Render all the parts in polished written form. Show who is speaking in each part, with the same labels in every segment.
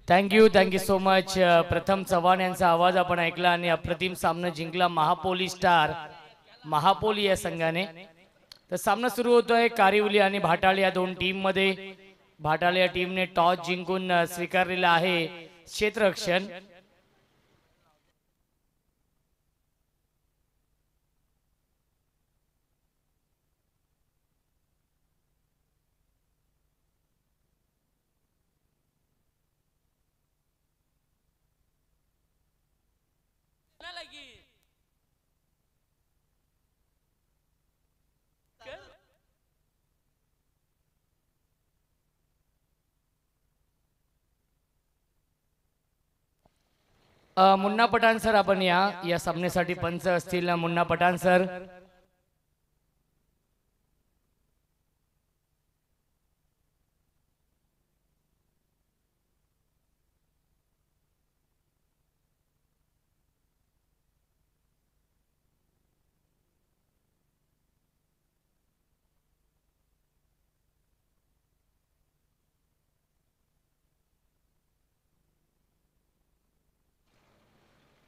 Speaker 1: Thank you so much. प्रथम चव्हाण यांचा आवाज आपण ऐकला आणि अप्रतिम सामना जिंकला महापोली स्टार महापोली या संघाने। तर सामना सुरू होतोय कारिवली आणि भाटाळे या दोन टीम मध्ये। भाटाळे या टीमने टॉस जिंकून स्वीकारलेला आहे क्षेत्ररक्षण। मुन्ना पठाण सर आपण या सामन्यासाठी पंच असतील मुन्ना पठाण सर।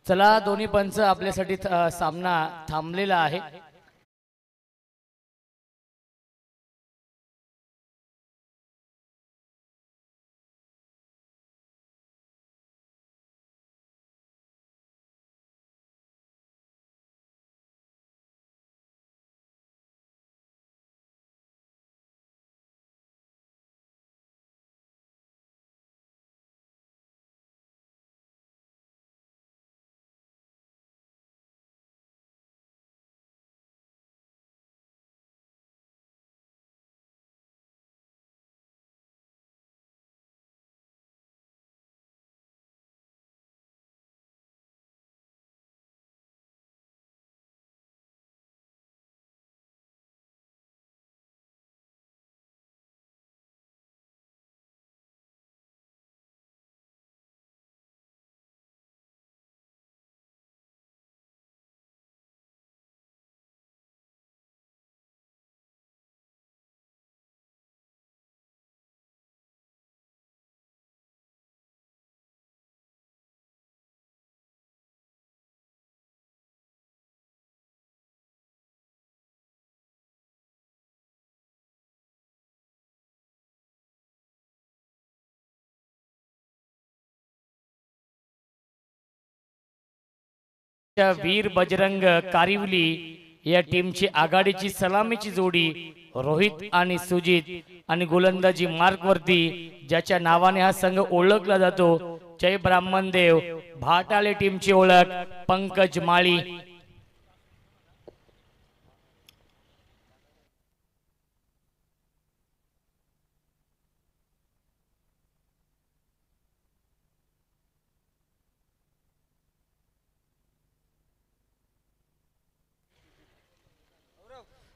Speaker 1: चला दोन्ही पंच आपल्यासाठी सामना थांबलेला आहे। वीर बजरंग कारिवली या टीमची आघाडीची सलामीची जोडी रोहित आणि सुजित आणि गोलंदाजी मार्क वरती ज्याच्या नावाने हा संघ ओळखला जातो जय ब्राह्मणदेव। भाटाळे टीमची ओळख पंकज माळी।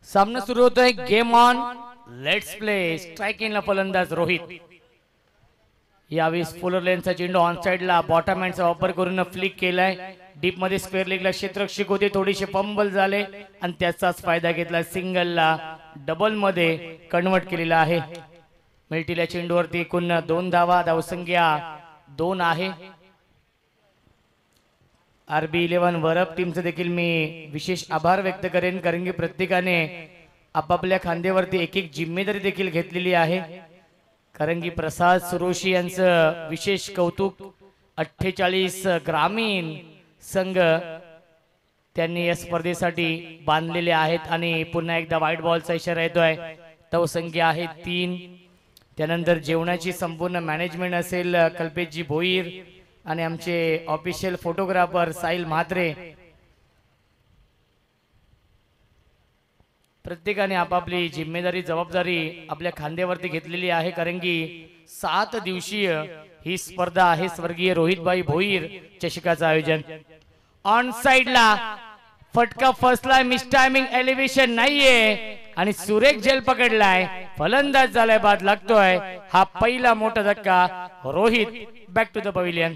Speaker 1: सामना सुरू होतोय game on let's play. Strike in फलंदाज रोहित। यावेळेस फुलर लेनचा चेंडू ऑन साइडला बॉटम हँडचा वापर करून फ्लिक केलाय। डीप मध्ये स्क्वेअर लेगला क्षेत्ररक्षक होते थोडीशे फंबल झाले आणि त्याचाच फायदा घेतला सिंगलला डबल मध्ये कन्वर्ट केलेला आहे। मिल्टीला चेंडूवरती एकूण 2 धावा धावसंख्या 2 आहे। RB11 वरप टीमचे देखील मी विशेष आभार व्यक्त करेन कारण की प्रत्येकाने आपापल्या खांद्यावरती एक एक जिम्मेदारी देखील घेतलेली आहे। कारण की प्रसाद सुरोशी यांचं विशेष कौतुक 48 ग्रामीण संघ त्यांनी या स्पर्धेसाठी बांधलेले आहेत आणि पुन्हा एकदा व्हाईट बॉलचा इशारा येतोय। धावसंख्या आहे 3। त्यानंतर जेवणाची संपूर्ण मॅनेजमेंट असेल कल्पेशजी भोईर आणि आमचे ऑफिशियल फोटोग्राफर साहिल म्हात्रे। प्रत्येकाने आपापली जिम्मेदारी जबाबदारी आपल्या खांद्यावरती घेतलेली आहे कारण की 7 दिवसीय ही स्पर्धा आहे। स्वर्गीय रोहितभाई भोईर चषकाचं आयोजन। ऑन साइडला फटका फसलाय मिस टायमिंग एलिव्हेशन नाहीये आणि सुरेख झेल पकडलाय फलंदाज झालाय बाद लागतोय। हा पहिला मोठा धक्का Rohit back to the pavilion.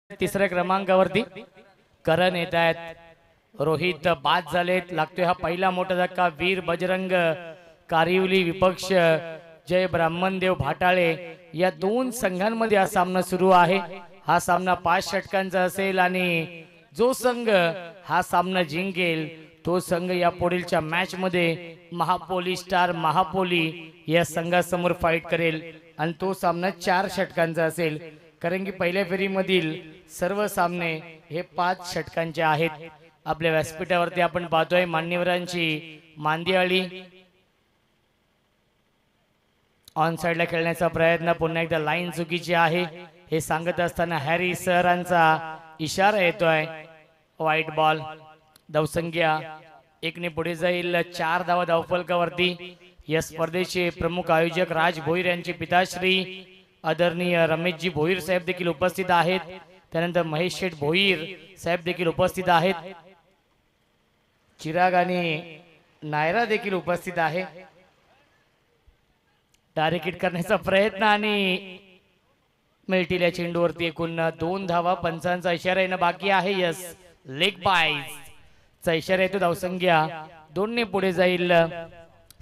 Speaker 1: तिसऱ्या क्रमांकावरती करण येत आहेत. रोहित बाद झालेत. लागतोय हा पहिला मोठा धक्का. वीर बजरंग कारिवली विपक्ष जय ब्राह्मणदेव भाटाळे या दोन संघांमध्ये हा सामना सुरू आहे. हा सामना 5 षटकांचा असेल आणि जो संघ हा सामना जिंकेल तो संघ या पुढीलच्या मॅच मध्ये महापोली स्टार महापोली या संघासमोर फाईट करेल आणि तो सामना 4 षटकांचा असेल. कारण की पहिल्या फेरीमधील सर्व सामने हे 5 षटकांचे आहेत. आपल्या व्यासपीठावरती आपण पाहतोय मान्यवरांची मांदियाळी ऑन साइडला खेळण्याचा प्रयत्न. पुन्हा एकदा लाईन चुकीची आहे हे सांगत असताना हॅरी सरांचा इशारा येतोय. White ball. धावसंख्या 1 ने पुढे जाईल. 4 धावा धावफलकावरती. या स्पर्धेचे प्रमुख आयोजक राज भोईर यांचे पिताश्री आदरणीय रमेशजी भोईर साहेब देखील उपस्थित आहेत. त्यानंतर महेश शेठ भोईर साहेब देखील उपस्थित आहेत. चिराग आणि नायरा देखील उपस्थित आहे. डायरेक्ट हिट करण्याचा प्रयत्न आणि मिळतील या चेंडूवरती. एकूण 2 धावा. पंचांचा इशारा येणं बाकी आहे. यस लेग बाईज चा इशारा येतो. धावसंख्या 2 ने पुढे जाईल.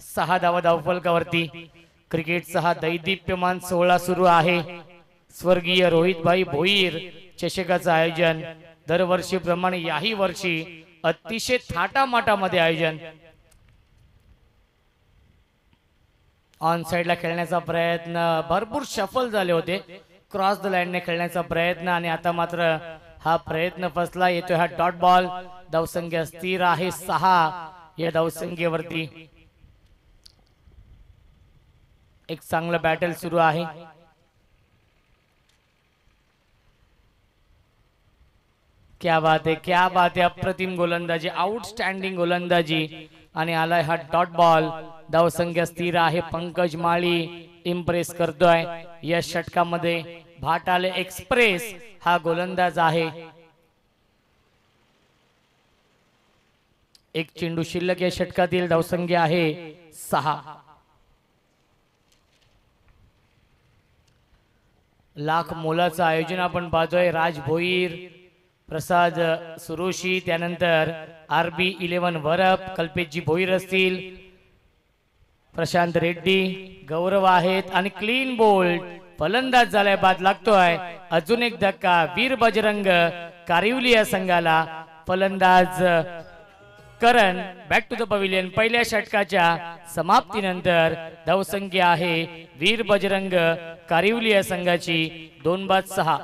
Speaker 1: 6 धावा धावफलकावरती. क्रिकेटचा हा दैदिप्यमान सोहळा सुरू आहे. स्वर्गीय रोहितभाई भोईर चषकाचं आयोजन दरवर्षीप्रमाणे याही वर्षी अतिशय थाटामाटामध्ये आयोजन. ऑन साइडला खेळण्याचा प्रयत्न. भरपूर शफल झाले होते. क्रॉस द लाईनने खेळण्याचा प्रयत्न आणि आता मात्र हा प्रयत्न फसला. येतोय हा डॉट बॉल. धावसंख्या स्थिर आहे 6. या धावसंख्येवरती एक चांगलं बॅटल सुरू आहे. क्या बात है, क्या बात है. अप्रतिम गोलंदाजी, आउटस्टँडिंग गोलंदाजी आणि आलाय हा डॉट बॉल. धावसंख्या स्थिर आहे. पंकज माळी इम्प्रेस करतोय या षटकामध्ये. भाटाले एक्सप्रेस हा गोलंदाज आहे. एक चेंडू शिल्लक या षटकातील. धावसंख्या आहे 6. लाख मोलाचं आयोजन आपण पाहतोय. राज भोईर, प्रसाद सुरोशी, त्यानंतर RB11 वरप, कल्पेशजी भोईर असतील, प्रशांत रेड्डी, गौरव आहेत आणि क्लीन बोल्ड. फलंदाज झालाय. बाद लागतोय. अजून एक धक्का. वीर बजरंग कारिवली या संघाला. फलंदाज करण बॅक टू द पवेलियन. पहिल्या षटकाच्या समाप्तीनंतर धावसंख्या आहे वीर बजरंग कारिवली या संघाची 2-6.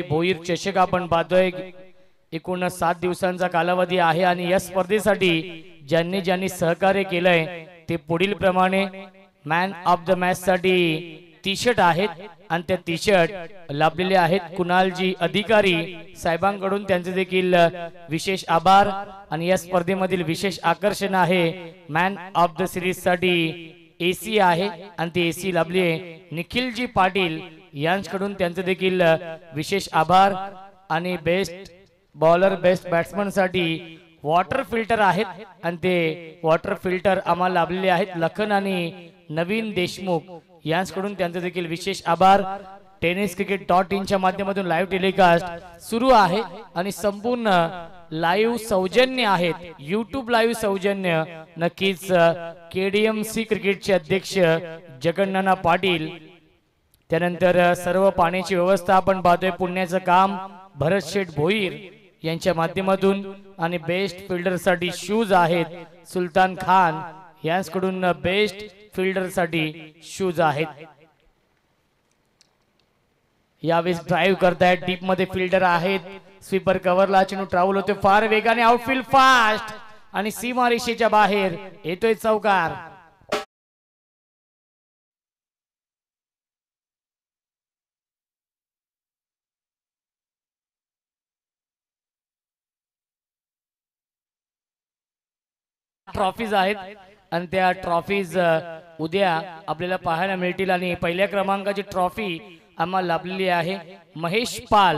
Speaker 1: भोईर चषक आपण पाहतोय. एकूण 7 दिवसांचा कालावधी आहे आणि या स्पर्धेसाठी ज्यांनी ज्यांनी सहकार्य केलंय ते पुढील प्रमाणे मॅन ऑफ द मॅच साठी टी शर्ट आहेत आणि त्या टी शर्ट लाभलेले आहेत. कुणालजी अधिकारी साहेबांकडून त्यांचे देखील विशेष आभार. आणि या स्पर्धेमधील विशेष आकर्षण आहे मॅन ऑफ द सिरीज साठी AC आहे आणि ती AC लाभली आहे निखिलजी पाटील यांच्याकडून. त्यांचे देखील विशेष आभार. आणि बेस्ट बॉलर बेस्ट बॅट्समन साठी वॉटर फिल्टर आहेत आणि ते वॉटर फिल्टर आम्हाला लाभलेले आहेत लखन आणि नवीन देशमुख यांच्याकडून. त्यांचे देखील विशेष आभार. tenniscricket.in च्या माध्यमातून लाईव्ह टेलिकास्ट सुरू आहे आणि संपूर्ण लाईव्ह सौजन्य आहेत. YouTube लाईव्ह सौजन्य नक्कीच KDMC क्रिकेटचे अध्यक्ष जगन्नाना पाटील. त्यानंतर सर्व पाण्याची व्यवस्था आपण पाहतोय पुण्याचं काम भरत शेठ भोईर यांच्या माध्यमातून. आणि बेस्ट फिल्डर साठी शूज आहेत सुलतान खान यांच्याकडून. बेस्ट फिल्डर साठी शूज आहेत. यावेळेस ड्राईव्ह करतायत. डीप मध्ये फिल्डर आहेत. स्वीपर कव्हरला चेंडू ट्रॅव्हल होते फार वेगाने. आउटफील्ड फास्ट आणि सीमारेषेच्या बाहेर येतोय चौकार. ट्रॉफीज आहेत आणि त्या ट्रॉफीज उद्या आपल्याला पाहायला मिळतील आणि पहिल्या क्रमांकाची ट्रॉफी आम्हाला लाभलेली आहे महेश पाल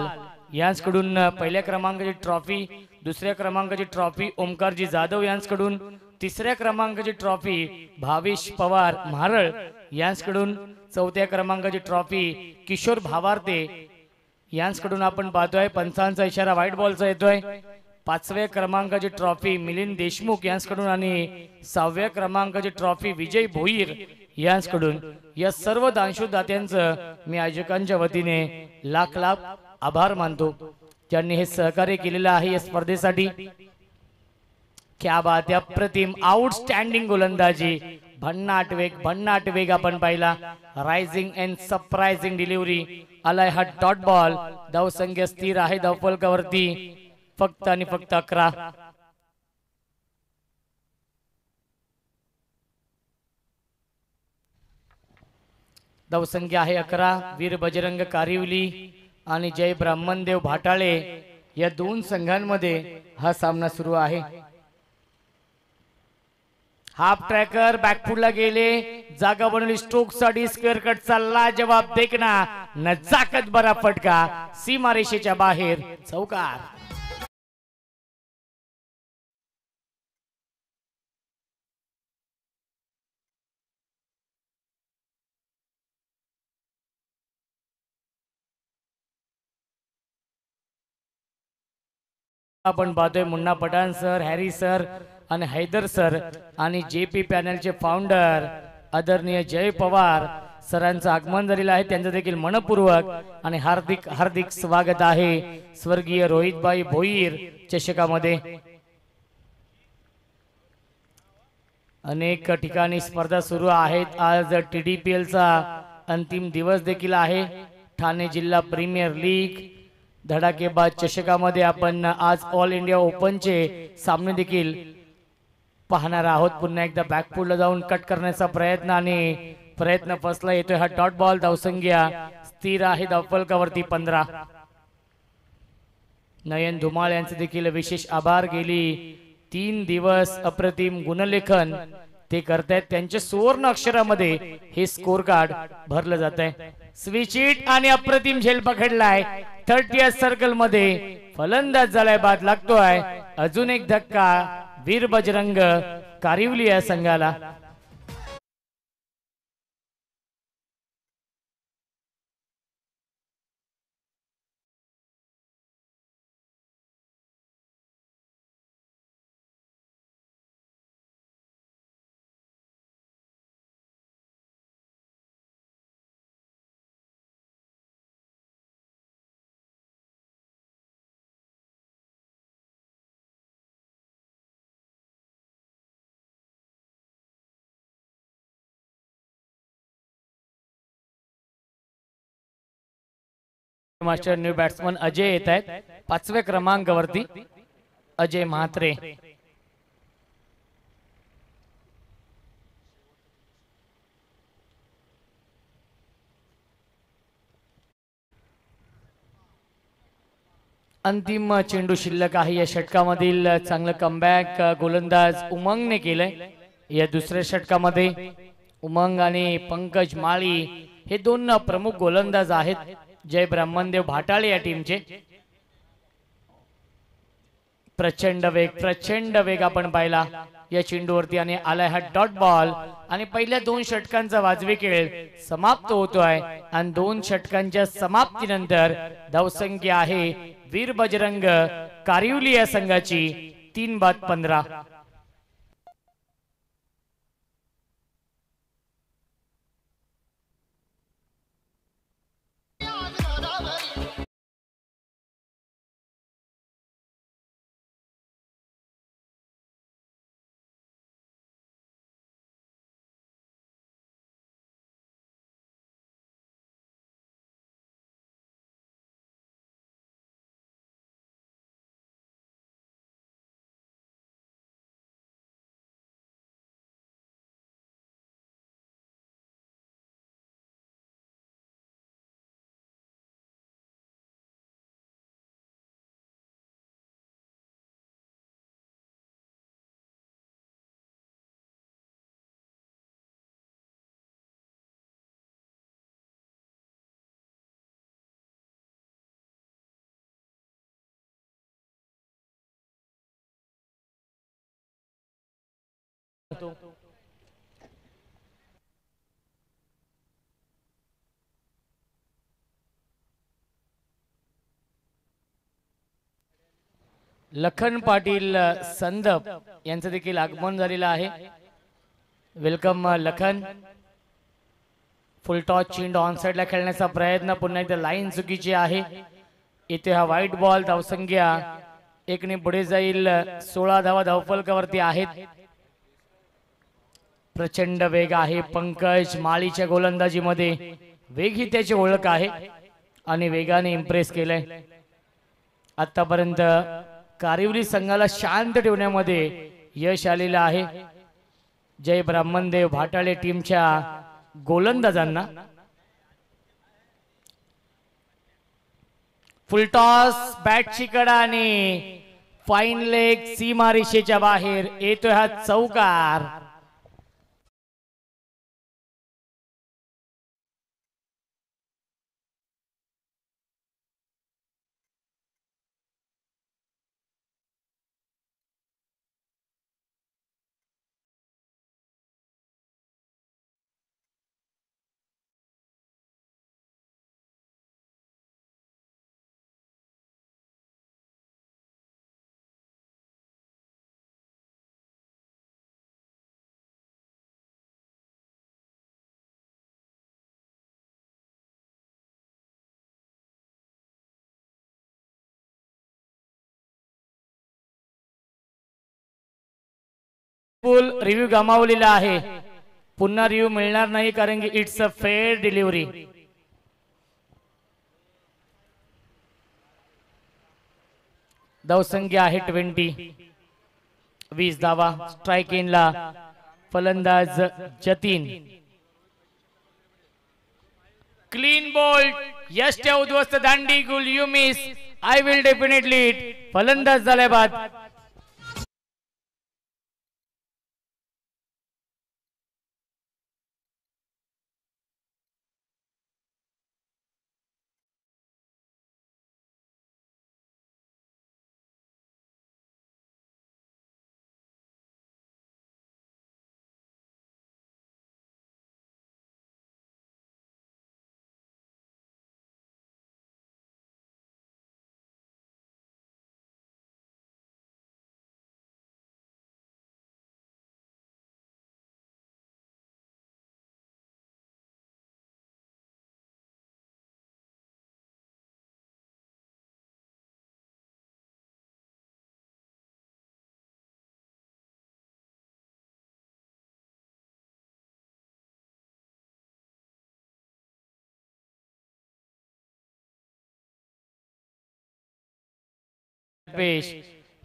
Speaker 1: यांच्याकडून पहिल्या क्रमांकाची ट्रॉफी दुसऱ्या क्रमांकाची ट्रॉफी ओमकारजी जाधव यांच्याकडून तिसऱ्या क्रमांकाची ट्रॉफी भावेश पवार म्हारळ यांच्याकडून चौथ्या क्रमांकाची ट्रॉफी किशोर भावार्ते यांच्याकडून आपण पाहतोय पंचांचा इशारा व्हाईट बॉलचा येतोय पाचव्या क्रमांकाची ट्रॉफी मिलिंद देशमुख यांच्याकडून आणि सहाव्या क्रमांकाची ट्रॉफी विजय भोईर यांच्याकडून या सर्व दानशूरदात्यांचं मी आयोजकांच्या वतीने लाख लाख आभार मानतो ज्यांनी हे सहकार्य केलेलं आहे या स्पर्धेसाठी क्या बात आहे अप्रतिम आउटस्टँडिंग गोलंदाजी भन्नाट वेग आपण पाहिला रायझिंग अँड सरप्राइजिंग डिलिव्हरी आलाय हा डॉट बॉल धावसंख्या स्थिर आहे धावफलकावरती फक्त आणि फक्त 11 धावसंख्या आहे 11 वीर बजरंग कारिवली आणि जय ब्राह्मणदेव भाटाळे या दोन संघांमध्ये हा सामना सुरू आहे हाफ ट्रॅकर बॅकफुटला गेले जागा बनवली स्ट्रोक साठी स्क्वेअर कट चालला जवाब देखना नजाकत बरा फटका सीमारेषेच्या बाहेर चौकार आपण पाहतोय Munna Pathan sir Harry sir आणि हैदर सर आणि जेपी पॅनलचे फाउंडर आदरणीय जय पवार सरांचं आगमन झालेलं आहे त्यांचं देखील मनपूर्वक आणि हार्दिक हार्दिक स्वागत आहे स्वर्गीय रोहितबाई भोईर चषकामध्ये अनेक ठिकाणी स्पर्धा सुरू आहेत आज TDPL चा अंतिम दिवस देखील आहे ठाणे जिल्हा प्रीमियर लीग धडाकेबाज चषकामध्ये आपण आज ऑल इंडिया ओपनचे सामने देखील पाहणार आहोत पुन्हा एकदा बॅकफुटला जाऊन कट करण्याचा प्रयत्न फसला येतोय हा डॉट बॉल धावसंख्या स्थिर आहे धावफलकावरती 15 नयन धुमाळ यांचे देखील विशेष आभार गेली 3 दिवस अप्रतिम गुणलेखन ते करतायत त्यांच्या सुवर्ण अक्षरामध्ये हे स्कोर कार्ड भरलं जात आहे स्विच हिट आणि अप्रतिम झेल पकडलाय 30th सर्कल मध्ये फलंदाज झालाय बाद लागतोय अजून एक धक्का वीर बजरंग कारिवली या संघाला मास्टर न्यू बॅट्समन अजय येत आहेत 5व्या क्रमांकावरती अजय म्हात्रे अंतिम चेंडू शिल्लक आहे या षटकामधील चांगलं कमबॅक गोलंदाज उमंगने केलंय या दुसऱ्या षटकामध्ये उमंग आणि पंकज माळी हे दोन प्रमुख गोलंदाज आहेत जय ब्राह्मणदेव भाटाळे या टीमचे प्रचंड वेग आपण पाहिला या चेंडूवरती आणि आलाय हा डॉट बॉल आणि पहिल्या 2 षटकांचा वाजवी खेळ समाप्त होतोय आणि 2 षटकांच्या समाप्तीनंतर धावसंख्या आहे वीर बजरंग कारिवली या संघाची 3-15 लखन पाटील संदप यांचं देखील आगमन झालेलं आहे. वेलकम लखन. फुल टॉस चेंडू ऑन साइडला खेळण्याचा प्रयत्न, पुन्हा एकदा लाईन चुकीची आहे. इथे हा व्हाईट बॉल. धावसंख्या 1 ने पुढे जाईल. 16 धावा धावफलकावरती आहेत. प्रचंड वेग आहे पंकज माळीच्या गोलंदाजीमध्ये. वेग ही त्याची ओळख आहे आणि वेगाने इम्प्रेस केलंय. आतापर्यंत कारिवली संघाला शांत ठेवण्यामध्ये यश आलेलं आहे. जय ब्राह्मणदेव भाटाळे टीमच्या गोलंदाजांना. फुलटॉस बॅटची कडा आणि फाईन लेग सीमारेषेच्या बाहेर येतोय हा चौकार. फुल रिव्ह्यू गमावलेला आहे. पुन्हा रिव्ह्यू मिळणार नाही कारण की इट्स अ फेअर डिलिव्हरी. धावसंख्या आहे 20 धावा. स्ट्राइक इनला फलंदाज जतीन. Clean bowled. यष्ट उद्ध्वस्त दांडी गुल you miss. I will definitely it. फलंदाज झालाय बाद.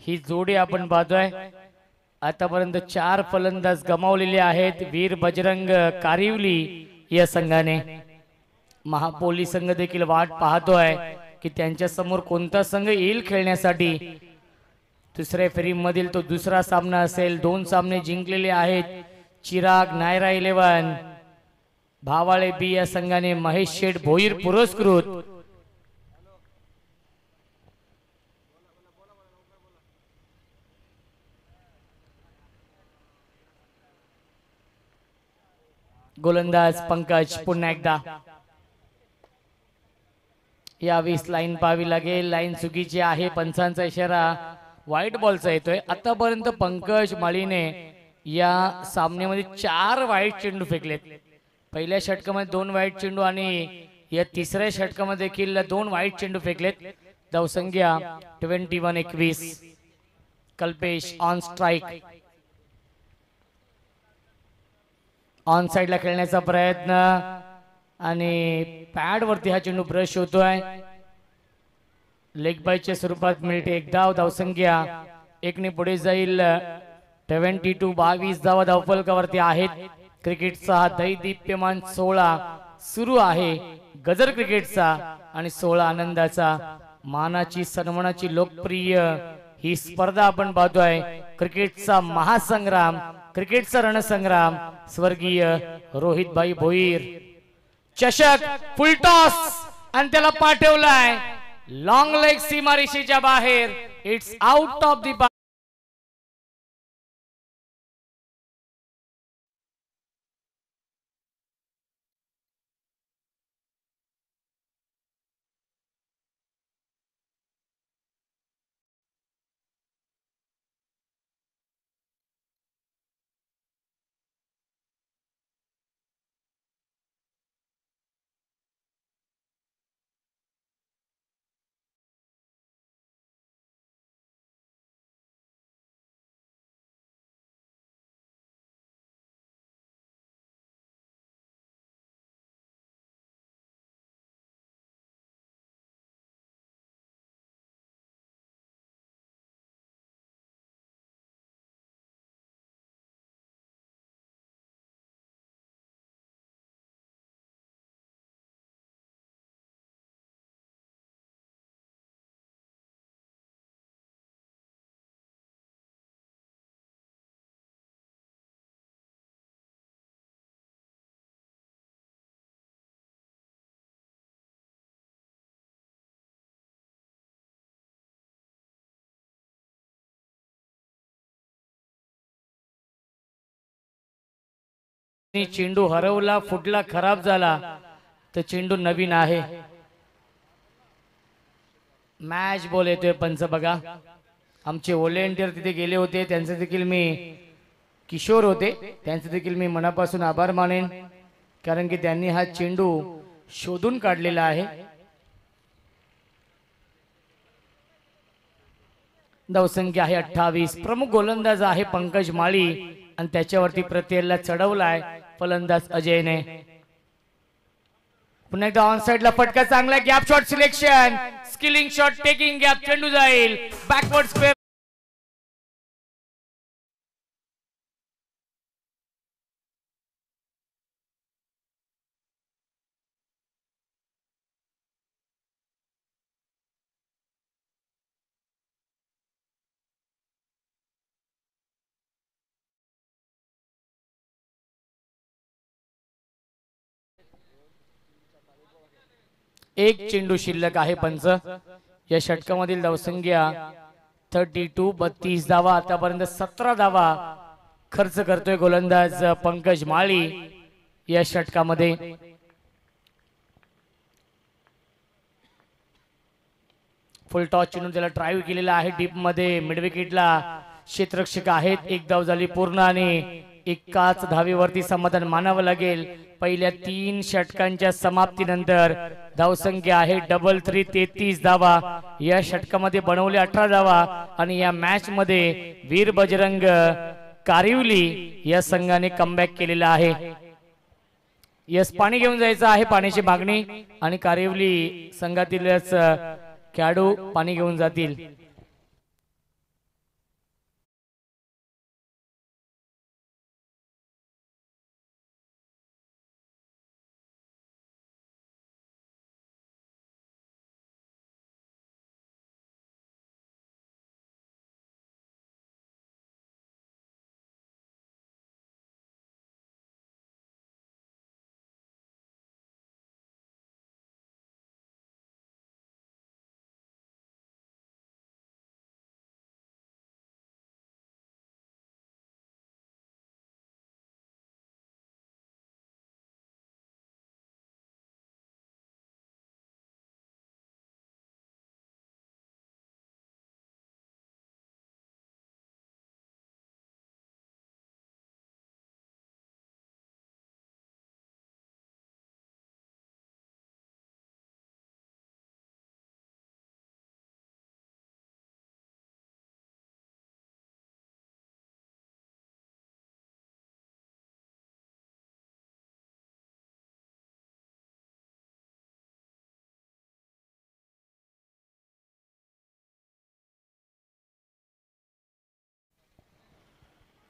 Speaker 1: ही जोडी आपण पाहतोय. आतापर्यंत 4 फलंदाज गमावलेले आहेत वीर बजरंग कारिवली या संघाने. महापोलीस संघ देखील वाट पाहतोय की त्यांच्या समोर कोणता संघ येईल खेळण्यासाठी. दुसऱ्या फेरीमधील तो दुसरा सामना असेल. 2 सामने जिंकलेले आहेत. चिराग नायरा 11 भावाळे बी या संघाने महेश शेठ भोईर पुरस्कृत. गोलंदाज पंकज पुन्हा एकदा. या 20 लाईन पाहावी लागेल. लाईन चुकीची आहे. पंचांचा इशारा व्हाईट बॉलचा येतोय. आतापर्यंत पंकज माळीने या सामन्यामध्ये 4 वाईट चेंडू फेकलेत. पहिल्या षटकामध्ये 2 वाईट चेंडू आणि या तिसऱ्या षटकामध्ये देखील 2 वाईट चेंडू फेकलेत. धावसंख्या 21-21. Kalpesh on strike. ऑन साइडला खेळण्याचा प्रयत्न आणि पॅड वरती हा चेंडू ब्रश होतोय. लेग बायच्या स्वरूपात मिळते 1 धाव. धावसंख्या 1 ने पुढे जाईल. 22 धावा धावफलकावरती आहेत. क्रिकेटचा हा दैदिप्यमान 16 सुरू आहे. गजर क्रिकेटचा आणि 16 आनंदाचा मानाची सन्मानाची लोकप्रिय ही स्पर्धा आपण पाहतोय. क्रिकेटचा महासंग्राम, क्रिकेटचा रणसंग्राम. स्वर्गीय रोहितभाई भोईर. चषक फुलटॉस आणि त्याला पाठवलाय लॉंग लेग सीमारेषेच्या बाहेर. इट्स आउट ऑफ द चेंडू हरवला, फुटला, खराब झाला तर चेंडू नवीन आहे. मॅच बॉल येतोय पंच बघा. आमचे व्हॉलेंटियर तिथे गेले होते, त्यांचे देखील मी किशोर होते, त्यांचे देखील मी मनापासून आभार मानेन, कारण की त्यांनी हा चेंडू शोधून काढलेला आहे. धावसंख्या आहे 28. प्रमुख गोलंदाज आहे पंकज माळी आणि त्याच्यावरती प्रत्येला चढवलाय फलंदाज अजयने. पुन्हा एकदा ऑन साइडला फटका चांगला, gap shot selection, skilling shot, taking gap, चेंडू जाईल बॅकवर्ड स्क्वेअर. एक चेंडू शिल्लक आहे पंच. या षटकामधील धावसंख्या 32. 32 धावा. आतापर्यंत 17 धावा खर्च करतोय गोलंदाज पंकज माळी या षटकामध्ये. फुल टॉस चेंडून त्याला ड्राईव्ह केलेला आहे डीप मध्ये. मिड विकेटला क्षेत्ररक्षक आहेत. एक धाव झाली पूर्ण आणि एकाच धावेवरती समाधान मानावं लागेल. पहिल्या 3 षटकांच्या समाप्तीनंतर धावसंख्या आहे 33. 33 धावा या षटकामध्ये बनवले 18 धावा आणि या मॅच मध्ये वीर बजरंग कारिवली या संघाने कमबॅक केलेला आहे. यस, पाणी घेऊन जायचं आहे, पाण्याची मागणी, आणि कारिवली संघातीलच खेळाडू पाणी घेऊन जातील.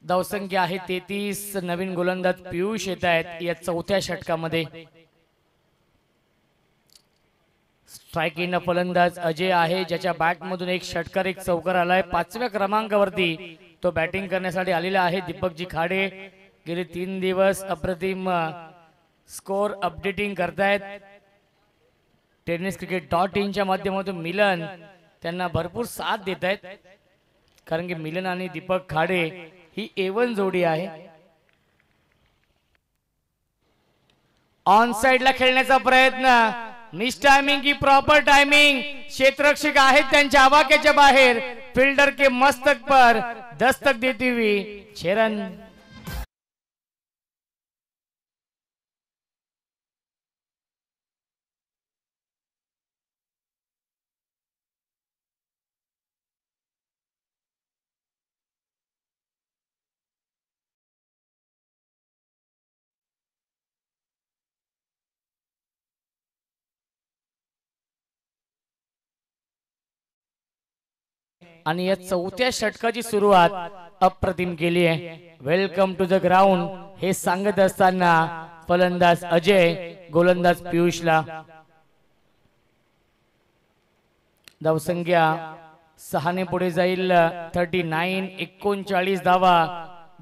Speaker 1: धावसंख्या आहे 33. नवीन गोलंदाज पियुष येत आहेत या चौथ्या षटकामध्ये. स्ट्राइक इन फलंदाज अजय आहे, ज्याच्या बॅट मधून एक षटकार एक चौकार आलाय. 5व्या क्रमांकावरती तो बॅटिंग करण्यासाठी आलेला आहे. दीपकजी खाडे गेले 3 दिवस अप्रतिम स्कोर अपडेटिंग करतायत. tenniscricket.in च्या माध्यमातून मिलन त्यांना भरपूर साथ देत आहेत, कारण की मिलन आणि दीपक खाडे ही A1 जोडी आहे. ऑन साइडला खेळण्याचा प्रयत्न, मिस टाइमिंग की प्रॉपर टाइमिंग. क्षेत्ररक्षक आहेत त्यांच्या आवाक्याच्या बाहेर. फिल्डर के मस्तक पर दस्तक देती हुई 6 रन. आणि या चौथ्या षटकाची सुरुवात अप्रतिम केली आहे. वेलकम टू द ग्राउंड हे सांगत असताना फलंदाज अजय, गोलंदाज पियुषला. धावसंख्या 6 ने पुढे जाईल 39. 39 धावा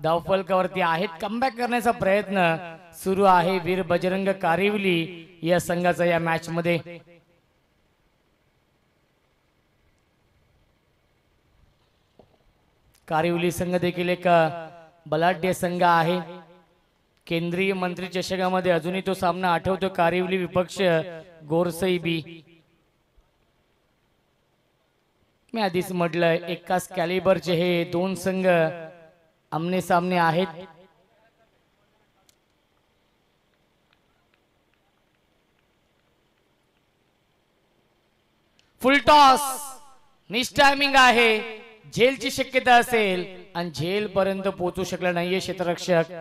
Speaker 1: धावफलकावरती आहेत. कमबॅक करण्याचा प्रयत्न सुरू आहे वीर बजरंग कारिवली या संघाचा या मॅच मध्ये. कारिवली संघ देखील एक बलाढ्य संघ आहे. केंद्रीय मंत्री चषकामध्ये अजूनही तो सामना आठवतो, कारिवली विपक्ष गोरसई बी. मी आधीच म्हटलंय एकाच कॅलिबरचे हे दोन संघ आमने सामने आहेत. फुल टॉस, मिस टायमिंग आहे, झेलची शक्यता असेल आणि झेल पर्यंत पोहोचू शकला नाहीये क्षेत्ररक्षक.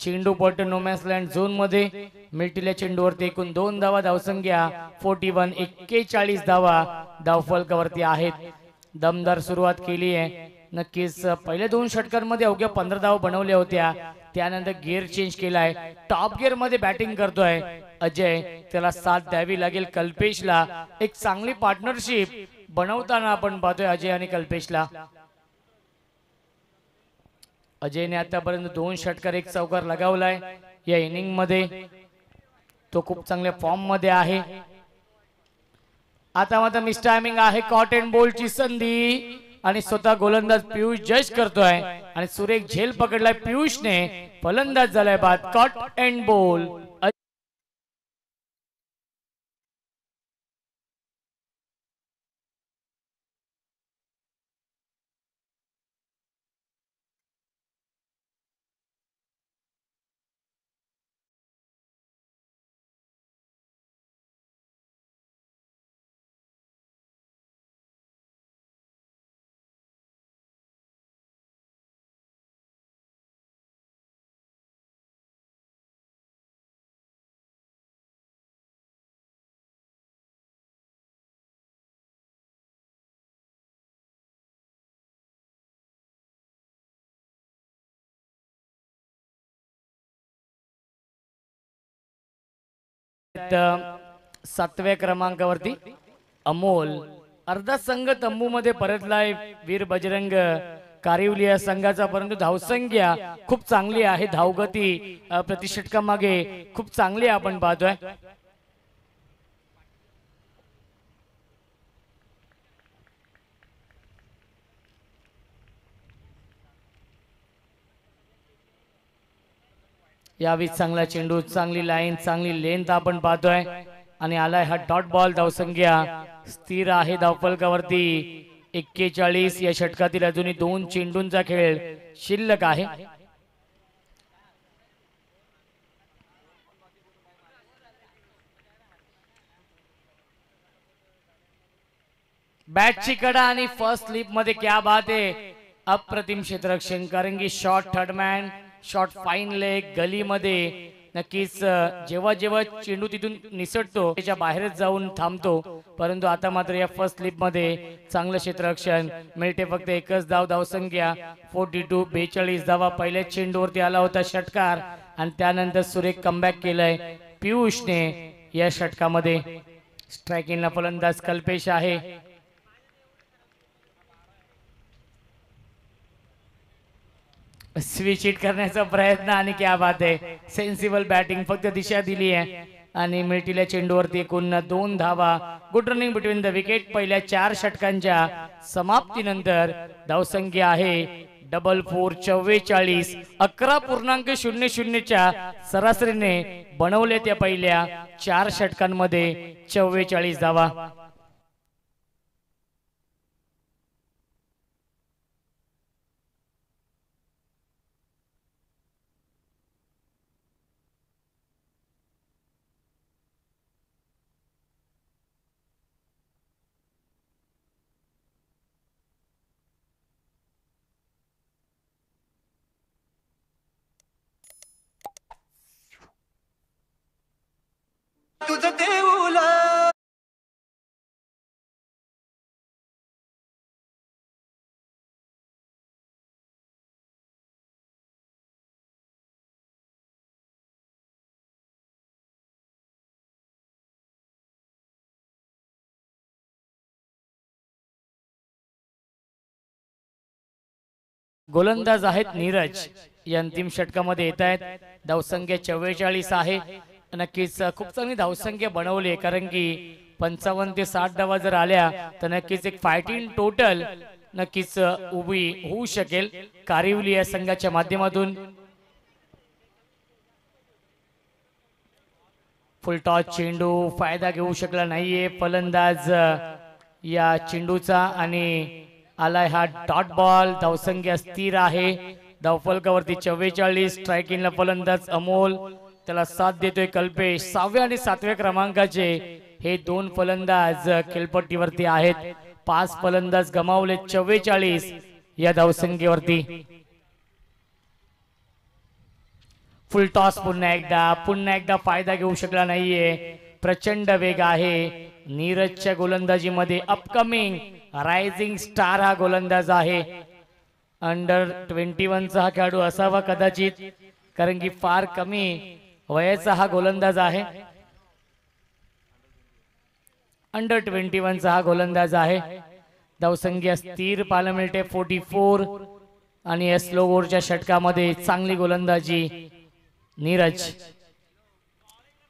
Speaker 1: चेंडू पडतो नोमॅन्स लँड झोन मध्ये. मिळतील्या चेंडूवरती एकूण 2 धावा, धावसंख्या 41, 41 धावा धावफलकावरती आहेत. दमदार सुरुवात केली आहे. नक्कीच पहिल्या 2 षटकांमध्ये अवघ्या 15 धावा बनवल्या होत्या. त्यानंतर गिअर चेंज केलाय, टॉप गिअर मध्ये बॅटिंग करतोय अजय. त्याला साथ द्यावी लागेल कल्पेशला. एक चांगली पार्टनरशिप बनवताना आपण पाहतोय अजय आणि कल्पेशला. अजयने आतापर्यंत 2 षटकार 1 चौकार लगावलाय या इनिंग मध्ये. तो खूप चांगल्या फॉर्म मध्ये आहे. आता मात्र मिस टायमिंग आहे, कॉट अँड बोल्डची संधी आणि स्वतः गोलंदाज पियुष जज करतोय आणि सुरेख झेल पकडलाय पियुषने. फलंदाज झालाय बाद, कॉट अँड बोल. सातव्या क्रमांकावरती अमोल. अर्धा संघ तंबू मध्ये परतलाय. वीर बजरंग कारिवली या संघाचा, परंतु धावसंख्या खूप चांगली आहे. धावगती प्रतिषटकामागे खूप चांगली आपण पाहतोय. यावी चांगला चेंडू, चांगली लाईन, चांगली लेंथ आपण पाहतोय आणि आलाय हा डॉट बॉल. धावसंख्या स्थिर आहे धावफलकावरती 41. या षटकातील अजूनही 2 चेंडूंचा खेळ शिल्लक आहे. बॅटची कडा आणि फर्स्ट स्लिप मध्ये क्या बात आहे. अप्रतिम क्षेत्ररक्षण, कारण की short third man, short fine leg गलीमध्ये. नक्कीच जेव्हा जेव्हा चेंडू तिथून निसटतो त्याच्या बाहेरच जाऊन थांबतो, परंतु आता मात्र या फर्स्ट स्लिप मध्ये चांगलं क्षेत्ररक्षण. मिळते फक्त 1च धाव. धावसंख्या 42, 42 धावा. पहिल्याच चेंडूवरती आला होता षटकार आणि त्यानंतर सुरेख कमबॅक केलंय पियुषने या षटकामध्ये. स्ट्रायकिंगला फलंदाज कल्पेश आहे. स्विच हिट करण्याचा प्रयत्न आणि क्या बात आहे, सेन्सिबल बॅटिंग. फक्त दिशा दिली आहे आणि मिळतील्या चेंडूवरती एकूण 2 धावा. Good running between the wicket. पहिल्या 4 षटकांच्या समाप्तीनंतर धावसंख्या आहे 44, 44. 11.00 च्या सरासरीने बनवले त्या पहिल्या 4 षटकांमध्ये 44 धावा.
Speaker 2: तुझं देऊला
Speaker 1: गोलंदाज आहेत नीरज. या अंतिम षटकामध्ये येत आहेत. धावसंख्या 44 आहे. नक्कीच खूप चांगली धावसंख्या बनवली, कारण की 55 ते 60 धावा जर आल्या तर नक्कीच एक फायटिंग टोटल नक्कीच उभी होऊ शकेल कारिवली या संघाच्या माध्यमातून. फुलटॉस चेंडू फायदा घेऊ शकला नाहीये फलंदाज या चेंडूचा आणि आलाय हा डॉट बॉल. धावसंख्या स्थिर आहे धावफलकावरती 44. स्ट्रायकिंगला फलंदाज अमोल, त्याला साथ देतोय कल्पेश. 6व्या आणि 7व्या क्रमांकाचे हे दोन फलंदाज खेळपट्टीवरती आहेत. 5 फलंदाज गमावले 44 या धावसंख्येवरती. फुल टॉस पुन्हा एकदा फायदा घेऊ शकला नाहीये. प्रचंड वेग आहे नीरजच्या गोलंदाजीमध्ये. अपकमिंग रायझिंग स्टार हा गोलंदाज आहे. अंडर 21 चा हा खेळाडू असावा कदाचित, कारण की फार कमी वयाचा हा गोलंदाज आहे. अंडर 21 चा हा गोलंदाज आहे. धावसंख्या स्थिर पाहायला मिळते 44 आणि या स्लो ओव्हरच्या षटकामध्ये चांगली गोलंदाजी नीरज.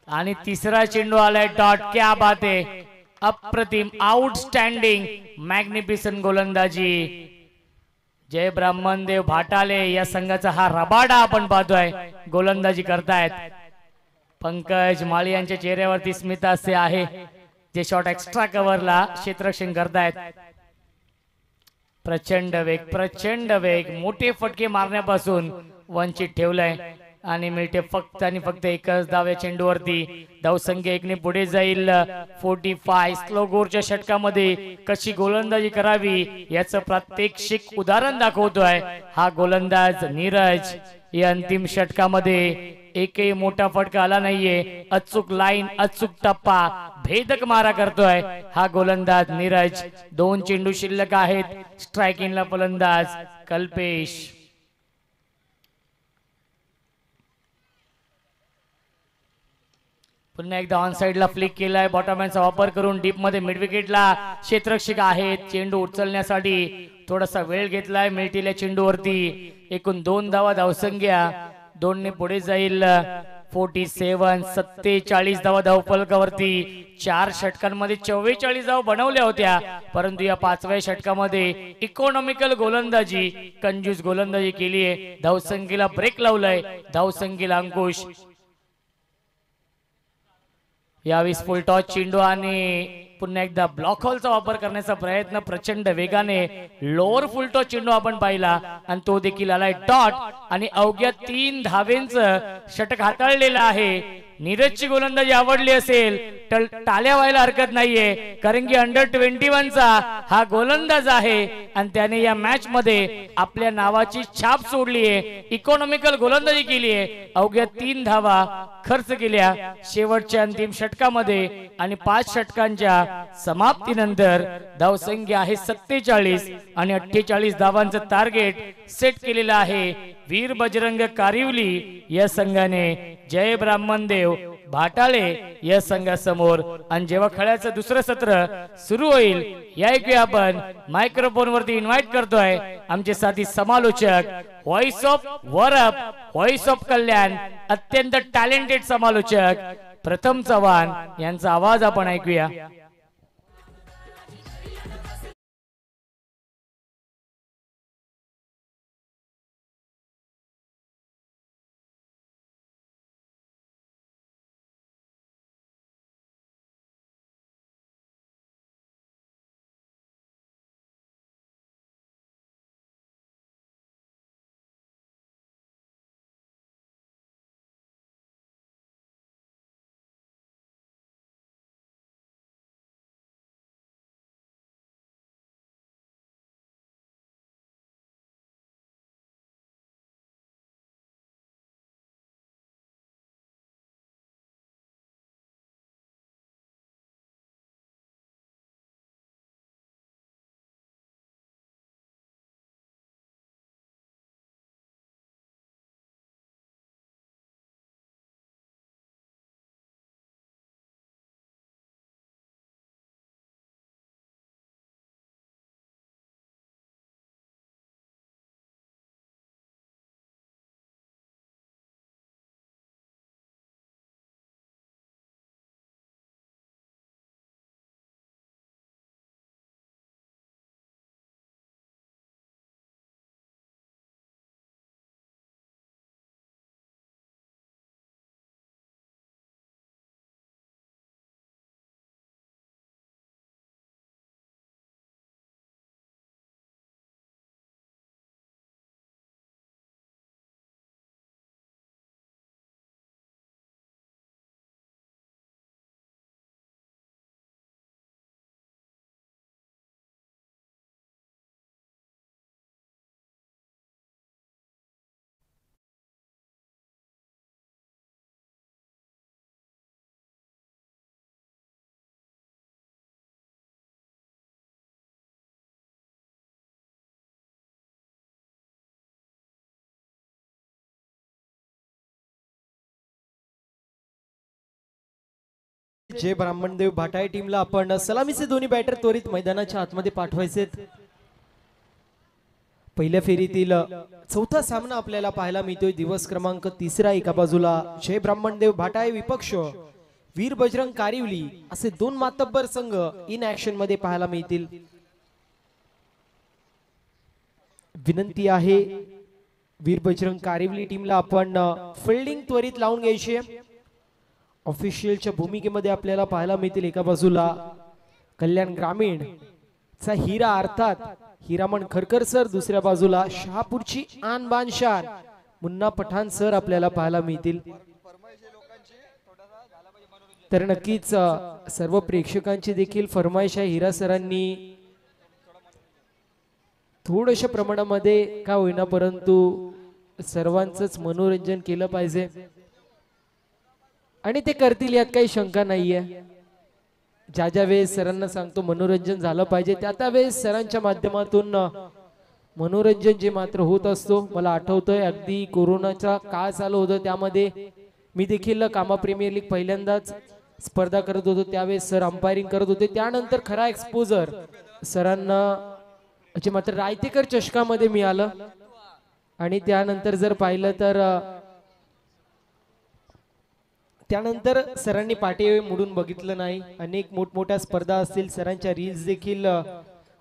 Speaker 1: आणि तिसरा चेंडू आलाय डॉट. क्या बात आहे, अप्रतिम, आउटस्टँडिंग, मॅग्निफिसंट गोलंदाजी. जय ब्राह्मणदेव भाटाले या संघाचा हा रबाडा आपण पाहतोय गोलंदाजी करतायत. पंकज माळी यांच्या चेहऱ्यावरती स्मितहास्य आहे, जे शॉट एक्स्ट्रा कव्हरला क्षेत्ररक्षण करतायत. प्रचंड वेग मोठे फटके मारण्यापासून वंचित ठेवलंय आणि मिळते फक्त आणि फक्त एकच धाव या चेंडूवरती. धावसंख्या 1 ने पुढे जाईल 45. स्लो गोरच्या षटकामध्ये कशी गोलंदाजी करावी याचं प्रात्यक्षिक उदाहरण दाखवतोय हा गोलंदाज नीरज. या अंतिम षटकामध्ये एकही मोठा फटका आला नाहीये. अचूक लाईन, अचूक टप्पा, भेदक मारा करतोय हा गोलंदाज नीरज. 2 चेंडू शिल्लक आहेत. स्ट्रायकिंगला फलंदाज कल्पेश. पुन्हा एकदा ऑन साइडला फ्लिक केलाय. बॉटमहॅनचा वापर करून डीप मध्ये मिड विकेटला क्षेत्ररक्षक आहेत. चेंडू उचलण्यासाठी थोडासा वेळ घेतलाय. मिळतील या चेंडूवरती एकूण 2 धावा. धावसंख्या 2 ने पुढे जाईल 47. 47 धावा धावफलकावरती. 4 षटकांमध्ये 44 धावा बनवल्या होत्या, परंतु या 5व्या षटकामध्ये इकॉनॉमिकल गोलंदाजी, कंजूस गोलंदाजी केली आहे. धावसंख्येला ब्रेक लावलाय, धावसंख्येला अंकुश. यावेळी फुल टॉस चेंडू आणि पुन्हा एकदा ब्लॉक हॉलचा वापर करण्याचा प्रयत्न. प्रचंड वेगाने लोअर फुल टॉस चेंडू आपण पाहिला आणि तो देखील आलाय डॉट. आणि अवघ्या 3 धावेंचं षटक हाताळलेलं आहे. नीरजची गोलंदाजी आवडली असेल तर टाळ्या व्हायला हरकत नाहीये, कारण की अंडर 21 चा हा गोलंदाज आहे आणि त्याने या मॅच मध्ये आपल्या नावाची छाप सोडली आहे. इकॉनॉमिकल गोलंदाजी केली आहे. अवघ्या 3 धावा खर्च केल्या शेवटच्या अंतिम षटकामध्ये आणि 5 षटकांच्या समाप्तीनंतर धावसंख्या आहे 47 आणि 48 धावांचं टार्गेट सेट केलेलं आहे वीर बजरंग कारिवली या संघाने. जय ब्राह्मणदेव भाटाळे या संघासमोर. आणि जेव्हा खेळाचं दुसरं सत्र सुरू होईल या ऐकूया आपण मायक्रोफोन वरती इन्व्हाइट करतोय आमचे साथी समालोचक, voice of Varap, voice of Kalyan, अत्यंत टॅलेंटेड समालोचक प्रथम चव्हाण यांचा आवाज आपण ऐकूया.
Speaker 3: जय ब्राह्मणदेव भाटाई टीमला आपण सलामीचे दोन्ही बॅटर त्वरित मैदानाच्या आतमध्ये पाठवायचे. पहिल्या फेरीतील चौथा सामना आपल्याला पाहायला मिळतोय. दिवस क्रमांक 3 एका बाजूला जय ब्राह्मणदेव भाटाई विपक्ष वीर बजरंग कारिवली असे दोन मातब्बर संघ इन ऍक्शन मध्ये पाहायला मिळतील. विनंती आहे वीर बजरंग कारिवली टीमला आपण फिल्डिंग त्वरित लावून घ्यायची. ऑफिशियलच्या भूमिकेमध्ये आपल्याला पाहायला मिळतील एका बाजूला कल्याण ग्रामीण चा हिरा अर्थात हिरामण खरकर सर, दुसऱ्या बाजूला शहापूरची आन बान शान मुन्ना पठाण सर आपल्याला पाहायला मिळतील. तर नक्कीच सर्व प्रेक्षकांची देखील फरमाईश आहे. हिरा सरांनी थोड्याशा प्रमाणामध्ये का होईना परंतु सर्वांचंच मनोरंजन केलं पाहिजे आणि ते करतील यात काही शंका नाहीये. ज्या ज्या वेळेस सरांना सांगतो मनोरंजन झालं पाहिजे त्या त्या वेळेस सरांच्या माध्यमातून मनोरंजन जे मात्र होत असतो. मला आठवतंय अगदी कोरोनाचा काळ चालू होता त्यामध्ये मी देखील कामा प्रीमियर लीग पहिल्यांदाच स्पर्धा करत होतो. त्यावेळेस सर अंपायरिंग करत होते. त्यानंतर खरा एक्सपोजर सरांना जे मात्र रायतेकर चषकामध्ये मिळालं आणि त्यानंतर जर पाहिलं तर त्यानंतर सरांनी पाठी मोडून बघितलं नाही. अनेक मोठमोठ्या स्पर्धा असतील, सरांच्या रील्स देखील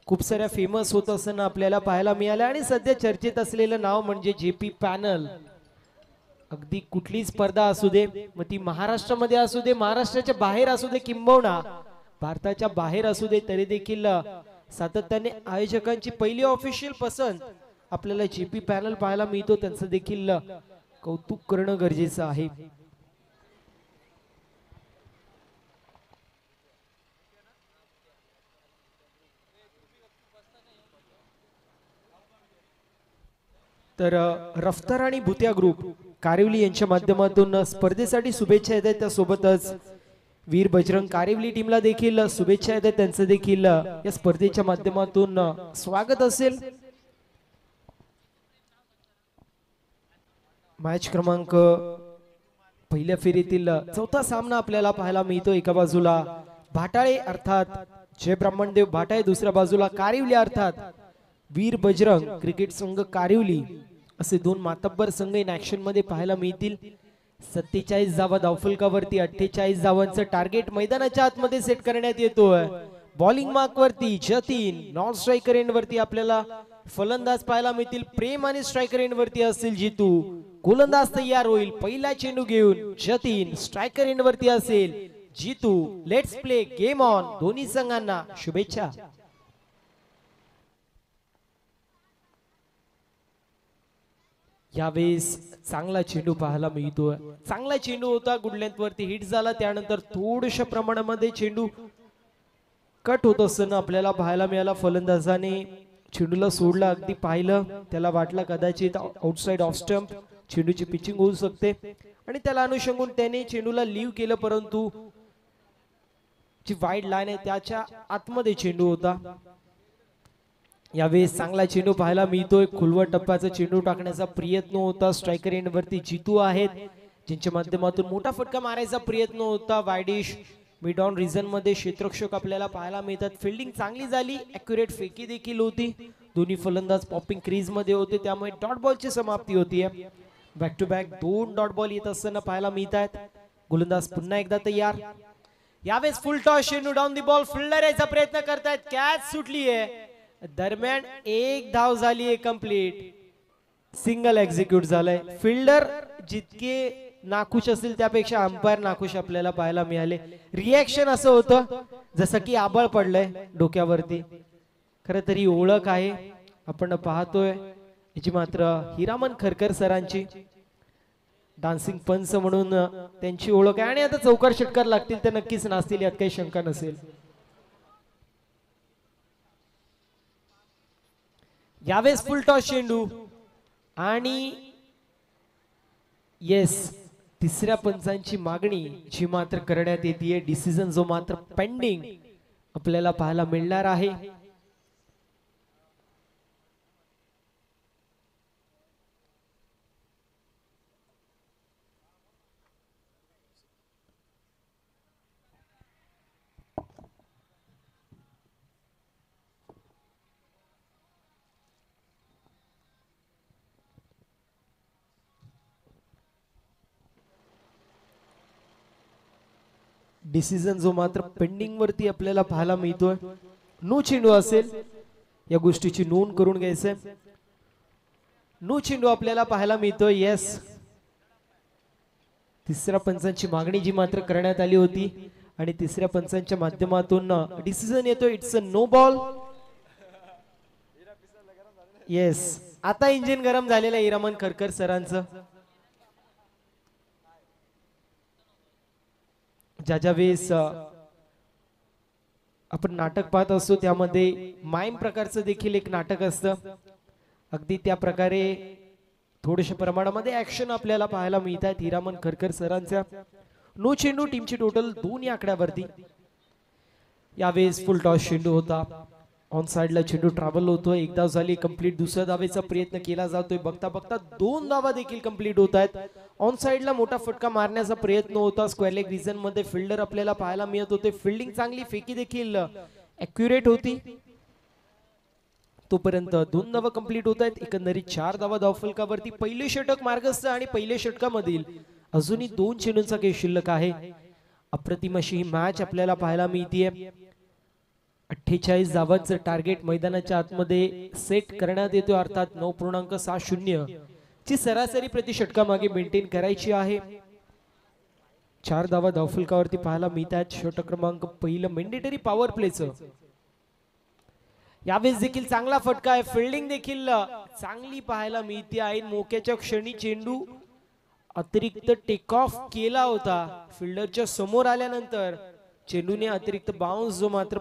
Speaker 3: खूप साऱ्या फेमस होत असताना आपल्याला पाहायला मिळाल्या. आणि सध्या चर्चेत असलेलं नाव म्हणजे जेपी पॅनल. अगदी कुठली स्पर्धा असू दे, मग ती महाराष्ट्रामध्ये असू दे, महाराष्ट्राच्या बाहेर असू दे, किंबहुना भारताच्या बाहेर असू दे, तरी देखील सातत्याने आयोजकांची पहिली ऑफिशियल पसंत आपल्याला जेपी पॅनल पाहायला मिळतो. त्यांचं देखील कौतुक करणं गरजेचं आहे. तर रफ्तार आणि भुतिया ग्रुप कारिवली यांच्या माध्यमातून स्पर्धेसाठी शुभेच्छा येत आहेत. त्यासोबतच वीर बजरंग कारिवली टीमला देखील शुभेच्छा येत आहेत. त्यांचं देखील या स्पर्धेच्या माध्यमातून स्वागत असेल. मॅच क्रमांक पहिल्या फेरीतील चौथा सामना आपल्याला पाहायला मिळतो. एका बाजूला भाटाळे अर्थात जय ब्राह्मणदेव भाटाळे, दुसऱ्या बाजूला कारिवली अर्थात वीर बजरंग क्रिकेट संघ कारिवली असे दोन मातब्बर संघ इन ऍक्शन मध्ये पाहायला मिळतील. 47 धावा धावफलकावरती 48 धावांचं टार्गेट मैदानाच्या आतमध्ये सेट करण्यात येतोय. बॉलिंग मार्क वरती जतीन, नॉन स्ट्रायकर एंड वरती आपल्याला फलंदाज पाहायला मिळतील. प्रेम आणि स्ट्रायकर एंड वरती असतील जितू. गोलंदाज तयार होईल. पहिला चेंडू घेऊन जतीन, स्ट्रायकर एंड वरती असेल Jitu. Let's play game on. दोन्ही संघांना शुभेच्छा. यावेळेस चांगला चेंडू पाहायला मिळतोय. चांगला चेंडू होता, गुड लेंथ वरती हिट झाला. त्यानंतर थोड्याशा प्रमाणामध्ये चेंडू कट होत असताना आपल्याला पाहायला मिळाला. फलंदाजाने चेंडूला सोडला. अगदी पाहिलं त्याला वाटलं कदाचित आउटसाइड ऑफ स्टंप चेंडूची पिचिंग होऊ शकते आणि त्याला अनुषंगून त्याने चेंडूला लीव्ह केलं. परंतु जी वाईड लाईन आहे त्याच्या आतमध्ये चेंडू होता. यावेळेस चांगला चेंडू पाहायला मिळतोय. खुलवट टप्प्याचा चेंडू टाकण्याचा प्रयत्न होता. स्ट्रायकर एंड वरती जितू आहेत ज्यांच्या माध्यमातून मोठा फटका मारायचा प्रयत्न होता. वायडिश मिड ऑन रिजन मध्ये क्षेत्ररक्षक आपल्याला पाहायला मिळतात. फिल्डिंग चांगली झाली. ॲक्युरेट फेकी देखील होती. दोन्ही फलंदाज पॉपिंग क्रीज मध्ये होते त्यामुळे डॉट बॉलची समाप्ती होती. Back to back 2 dot ball येत असताना पाहायला मिळत आहेत. गोलंदाज पुन्हा एकदा तयार. यावेळेस फुल टॉस चेंडू डाऊन दी बॉल. फिल्डर यायचा प्रयत्न करतायत. कॅच सुटली आहे. दरम्यान एक धाव झाली आहे कंप्लीट. सिंगल एक्झिक्यूट झालंय. फिल्डर जितके नाखुश असतील त्यापेक्षा अंपायर नाखुश आपल्याला पाहायला मिळाले. रिएक्शन असं होतं जसं की आबळ पडलंय डोक्यावरती. खरं तरी ओळख आहे आपण पाहतोय याची मात्र हिरामण खरकर सरांची. डान्सिंग पंच म्हणून त्यांची ओळख आहे आणि आता चौकार षटकार लागतील तर नक्कीच नाचतील यात काही शंका नसेल. यावेळेस फुल टॉस चेंडू आणि येस तिसऱ्या पंचांची मागणी जी मात्र करण्यात येते. डिसिजन जो मात्र पेंडिंग आपल्याला पाहायला मिळणार आहे. डिसिजन जो मात्र पेंडिंग वरती आपल्याला पाहायला मिळतोय. नो चेंडू असेल, या गोष्टीची नोंद करून घ्यायचंय. नो चेंडू आपल्याला पाहायला मिळतोय. येस, तिसऱ्या पंचांची मागणी जी मात्र करण्यात आली होती आणि तिसऱ्या पंचांच्या माध्यमातून डिसिजन येतोय. It's a no ball. Yes, आता इंजिन गरम झालेलं आहे इरामन खरकर सरांचं. ज्या वेळेस आपण नाटक पाहत असतो त्यामध्ये माईम प्रकारचं देखील एक नाटक असतं. अगदी त्या प्रकारे थोड्याशा प्रमाणामध्ये ऍक्शन आपल्याला पाहायला मिळतात हिरामन खरकर सरांच्या. नो चेंडू, टीमची टोटल 2 या आकड्यावरती. यावेळेस फुल टॉस चेंडू होता. ऑन साइडला चेंडू ट्रॅव्हल होतोय. एक धाव झाली कंप्लीट. दुसऱ्या धावेचा प्रयत्न केला जातोय. बघता बघता 2 धावा देखील कंप्लीट होत आहेत. ऑन साइडला मोठा फटका मारण्याचा प्रयत्न होता. स्क्वेअर लेग रिजन मध्ये फिल्डर आपल्याला पाहायला मिळत होते. फिल्डिंग चांगली, फेकी देखील ॲक्युरेट होती. तोपर्यंत 2 धावा कंप्लीट होत आहेत. एकंदरीत 4 धावा धावफलकावरती. पहिले षटक मार्गस्थ आणि पहिले षटकामधील अजूनही 2 चेंडूंचा खेळ शिल्लक आहे. अप्रतिम अशी ही मॅच आपल्याला पाहायला मिळतीये. 48 धावांचं टार्गेट मैदानाच्या आतमध्ये सेट करण्यात येतो. अर्थात 9.60 ची सरासरी प्रति षटकामागे मेंटेन करायची आहे. 4 धावा धावफलकावरती पाहायला मिळतात. षटक क्रमांक पहिलं मॅन्डेटरी पॉवर प्लेचं. यावेळेस देखील चांगला फटका आहे. फिल्डिंग देखील चांगली पाहायला मिळते आहे. मोक्याच्या क्षणी चेंडू अतिरिक्त टेक ऑफ केला होता. फिल्डरच्या समोर आल्यानंतर चेंडूने अतिरिक्त बाउन्स जो मात्र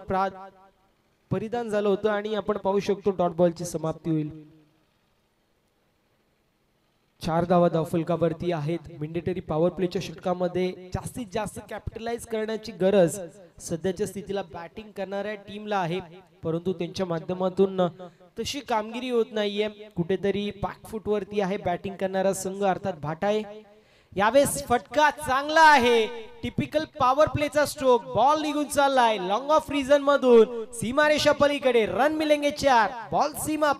Speaker 3: परिधान झालं होतं आणि आपण पाहू शकतो डॉट बॉलची समाप्ती होईल. 4 धावा धावफलकावरती आहेत. मॅन्डेटरी पॉवर प्लेच्या षटकामध्ये जास्तीत जास्त कॅपिटलाइज करण्याची गरज सध्याच्या स्थितीला बॅटिंग करणाऱ्या टीमला आहे, परंतु त्यांच्या माध्यमातून तशी कामगिरी होत नाहीये. कुठेतरी बॅकफुट वरती आहे बॅटिंग करणारा संघ अर्थात भाटाय. यावेळेस फटका चांगला आहे. टिपिकल पॉवर प्लेचा स्ट्रोक. बॉल निघून चाललाय लॉंग ऑफ रिजन मधून. सीमारेषा पलीकडे रन मिलेंगे 4. बॉल सीमा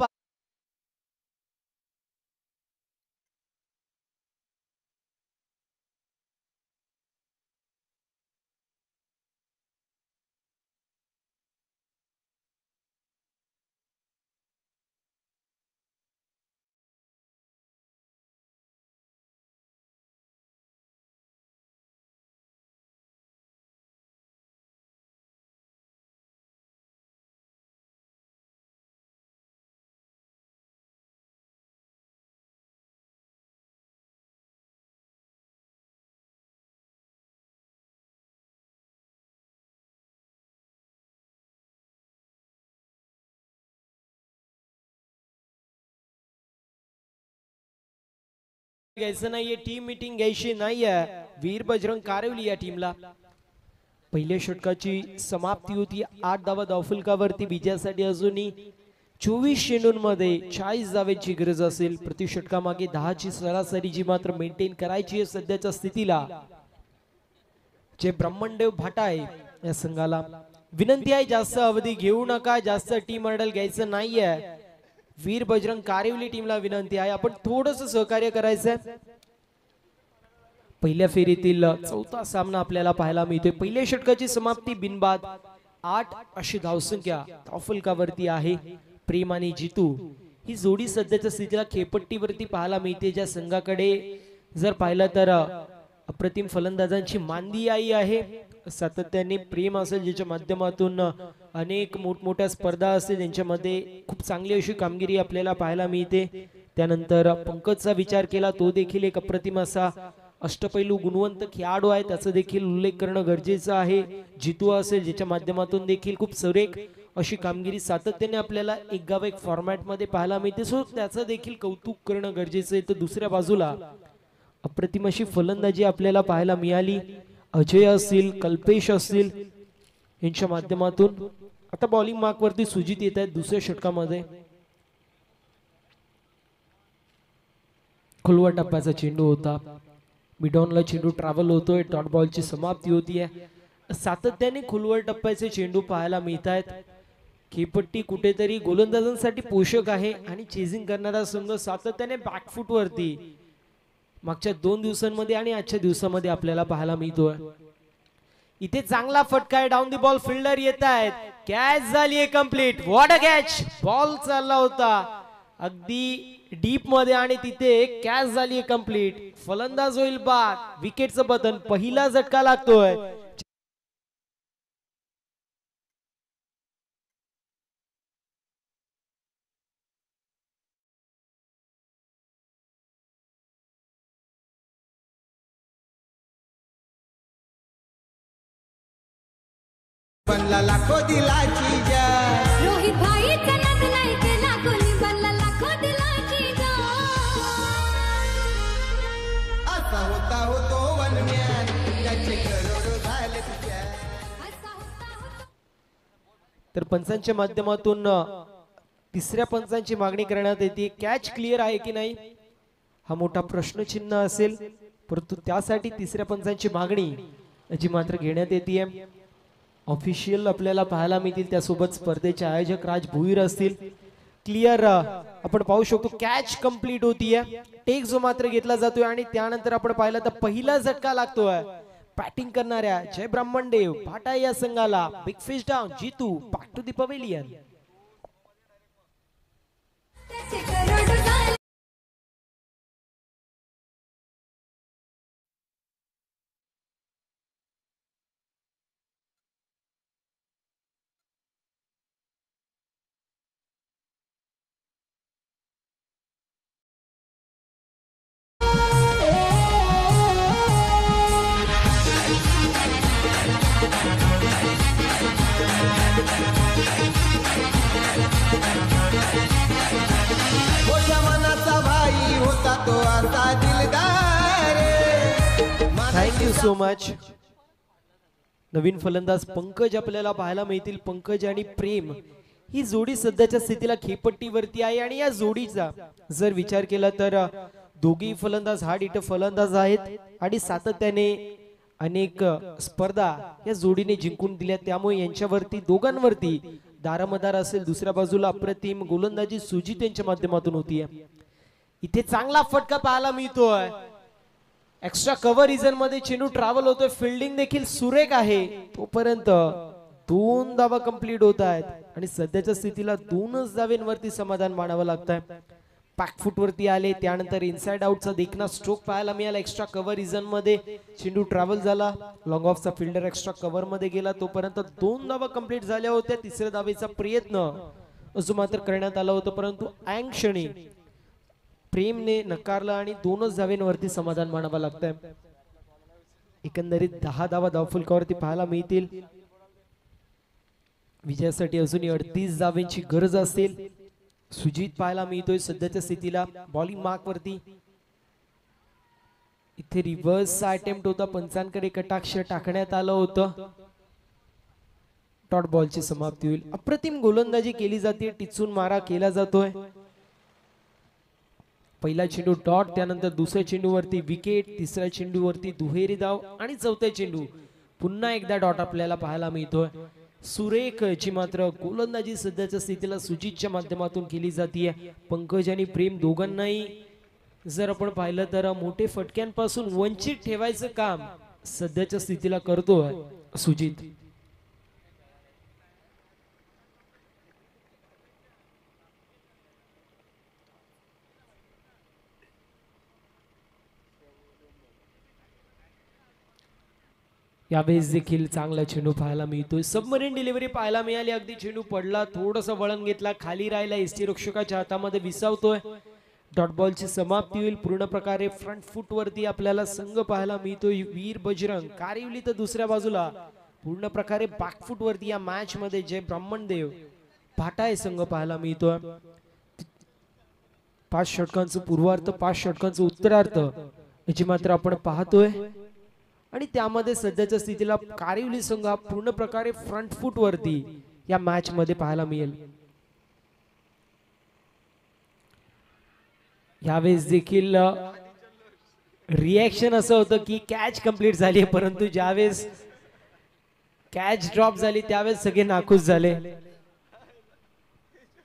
Speaker 3: घ्यायचं नाहीये. टीम मीटिंग घ्यायची नाहीये. वीर बजरंग कारेवली या टीमला. पहिल्या षटकाची समाप्ती होती. 8 धावा धावफलकावरती. विजयासाठी अजूनही 24 चेंडूंमध्ये 40 धावेची गरज असेल. प्रति षटकामागे 10 ची सरासरी जी मात्र मेंटेन करायची आहे सध्याच्या स्थितीला. जे ब्रह्मणदेव भाटाय या संघाला विनंती आहे जास्त अवधी घेऊ नका. जास्त टीम मॉडेल घ्यायचं नाहीये. वीर बजरंग कारेवली टीमला विनंती आहे आपण थोडंसं सहकार्य करायचंय. पहिल्या फेरीतील 4था सामना आपल्याला पाहायला मिळतोय. पहिल्या षटकाची समाप्ती बिनबाद. 8 अशी धावसंख्या धावफलकावरती आहे. प्रेम आणि जितू ही जोडी सध्याच्या स्थितीला खेळपट्टीवरती पाहायला मिळते. ज्या संघाकडे जर पाहिलं तर अप्रतिम फलंदाजांची मांदी आई आहे. सातत्याने प्रेम असेल ज्याच्या माध्यमातून अनेक मोठमोठ्या स्पर्धा असतील त्यांच्यामध्ये खूप चांगली अशी कामगिरी आपल्याला पाहायला मिळते. त्यानंतर पंकजचा विचार केला तो देखील एक अप्रतिम असा अष्टपैलू गुणवंत खेळाडू आहे. त्याचा देखील उल्लेख करणं गरजेचं आहे. जितू असेल ज्याच्या माध्यमातून देखील खूप सुरेख अशी कामगिरी सातत्याने आपल्याला एक गाव एक फॉर्मॅट मध्ये पाहायला मिळते. सो त्याचं देखील कौतुक करणं गरजेचं आहे. तर दुसऱ्या बाजूला अप्रतिम अशी फलंदाजी आपल्याला पाहायला मिळाली. अजय असतील, कल्पेश असतील यांच्या माध्यमातून. आता बॉलिंग मार्क वरती सुजित येत आहेत दुसऱ्या षटकामध्ये. खुलवा टप्प्याचा चेंडू होता. मिडॉनला चेंडू ट्रॅव्हल होतोय. डॉट बॉलची समाप्ती होतीये. सातत्याने खुलवर टप्प्याचे चेंडू पाहायला मिळत आहेत. खेळपट्टी कुठेतरी गोलंदाजांसाठी पोषक आहे आणि चेजिंग करणारा संघ सातत्याने बॅकफुट वरती मागच्या 2 दिवसांमध्ये आणि आजच्या दिवसामध्ये आपल्याला पाहायला मिळतोय. इथे चांगला फटका आहे, डाऊन दी बॉल फिल्डर येत आहेत, कॅच झालीये complete. What a catch, ball चालला होता अगदी डीप मध्ये आणि तिथे कॅच झालीये कंप्लीट. फलंदाज होईल बाद, विकेटचं बटन, पहिला झटका लागतोय.
Speaker 2: बनला लाखो दिलाची जान,
Speaker 4: रोहित भाईचा नाद नाही केला कोणी, बनला लाखो दिलाची जान.
Speaker 2: असा होता हो तो वनम्यान, त्याचे करोडो झाले तुझ्या.
Speaker 4: असा होता
Speaker 3: तर पंचांच्या माध्यमातून तिसऱ्या पंचांची मागणी करण्यात येते. कॅच क्लिअर आहे की नाही हा मोठा प्रश्नचिन्ह असेल, परंतु त्यासाठी तिसऱ्या पंचांची मागणी जी मात्र घेण्यात येते. ऑफिशियल आपल्याला पाहायला मिळतील, त्यासोबत स्पर्धेचे आयोजक राज भुईर असतील. क्लिअर आपण पाहू शकतो कॅच कंप्लीट होतीये. टेक जो मात्र घेतला जातोय आणि त्यानंतर आपण पाहिलं तर पहिला झटका लागतोय बॅटिंग करणाऱ्या जय ब्राह्मणदेव भाटा या संघाला. Big fish down, Jeetu back to the pavilion.
Speaker 4: त्याचे करोडो झाले.
Speaker 2: मोठ्या मनाचा भाई होता तो असा दिलदार.
Speaker 3: Thank you so much. नवीन फलंदाज पंकज आपल्याला पाहायला मिळतील. पंकज आणि प्रेम ही जोडी सध्याच्या स्थितीला खेपट्टीवरती आहे आणि या जोडीचा जर विचार केला तर दोघी फलंदाज हार्ड हिटर फलंदाज आहेत आणि सातत्याने अनेक स्पर्धा या जोडीने जिंकून दिल्या. त्यामुळे यांच्यावरती दोघांवरती दारमदार असेल. दुसऱ्या बाजूला अप्रतिम गोलंदाजी सुजित यांच्या माध्यमातून होतीये. इथे चांगला फटका पाहायला मिळतोय. एक्स्ट्रा कव्हर रिजन मध्ये चेंडू ट्रॅव्हल होतोय. फिल्डिंग देखील सुरेख आहे. तोपर्यंत 2 धावा कंप्लीट होत आहेत आणि सध्याच्या स्थितीला 2च धावेंवरती समाधान मानावं लागतंय. पॅकफुट वरती आले, त्यानंतर इनसाइड आउटचा देखना स्ट्रोक पाहायला मिळाला. एक्स्ट्रा कव्हर रिजन मध्ये चेंडू ट्रॅव्हल झाला. लॉंग ऑफचा फिल्डर एक्स्ट्रा कव्हर मध्ये गेला. तोपर्यंत 2 धावा कंप्लीट झाल्या होत्या. तिसऱ्या धावेचा प्रयत्न असं मात्र करण्यात आला होता, परंतु ऐन क्षणी प्रेमने नकारलं आणि 2च धावेंवरती समाधान मानावं लागतंय. एकंदरीत 10 धावा धावफलकावरती पाहायला मिळतील. विजयासाठी अजूनही 38 धावेंची गरज असेल. सुजित पाहायला मिळतोय सध्याच्या स्थितीला बॉलिंग मार्क वरती. इथे रिव्हर्स अटेम्प्ट होता. पंचांकडे कटाक्ष टाकण्यात आलं होतं. डॉट बॉलची समाप्ती होईल. अप्रतिम गोलंदाजी केली जाते. टिचून मारा केला जातोय. पहिला चेंडू डॉट, त्यानंतर दुसऱ्या चेंडूवरती विकेट, तिसऱ्या चेंडूवरती दुहेरी धाव आणि चौथ्या चेंडू पुन्हा एकदा डॉट आपल्याला पाहायला मिळतोय. सुरेख जी मात्र गोलंदाजी सध्याच्या स्थितीला सुजितच्या माध्यमातून केली जाते. पंकज आणि प्रेम दोघांनाही जर आपण पाहिलं तर मोठे फटक्यांपासून वंचित ठेवायचं काम सध्याच्या स्थितीला करतोय सुजित. यावेळेस देखील चांगला चेंडू पाहायला मिळतोय. सबमरीन डिलिव्हरी पाहायला मिळाली. अगदी चेंडू पडला, थोडस वळण घेतला, खाली राहिला, एसटी रक्षकाच्या हातामध्ये विसावतोय. डॉट बॉलची समाप्ती होईल. पूर्ण प्रकारे फ्रंट फुट वरती आपल्याला संघ पाहायला मिळतोय. वीर बजरंग कारिवली तर दुसऱ्या बाजूला पूर्ण प्रकारे बॅकफुट वरती या मॅच मध्ये जय ब्राह्मणदेव भाटा हे संघ पाहायला मिळतोय. 5 षटकांचं पूर्वार्ध, 5 षटकांचं उत्तरार्ध याची मात्र आपण पाहतोय आणि त्यामध्ये सध्याच्या स्थितीला कारिवली संघ हा पूर्ण प्रकारे फ्रंट फुट वरती या मॅच मध्ये पाहायला मिळेल. यावेळेस देखील रिएक्शन असं होतं की कॅच कंप्लीट झाली, परंतु ज्यावेळेस कॅच ड्रॉप झाली त्यावेळेस सगळे नाखुश झाले.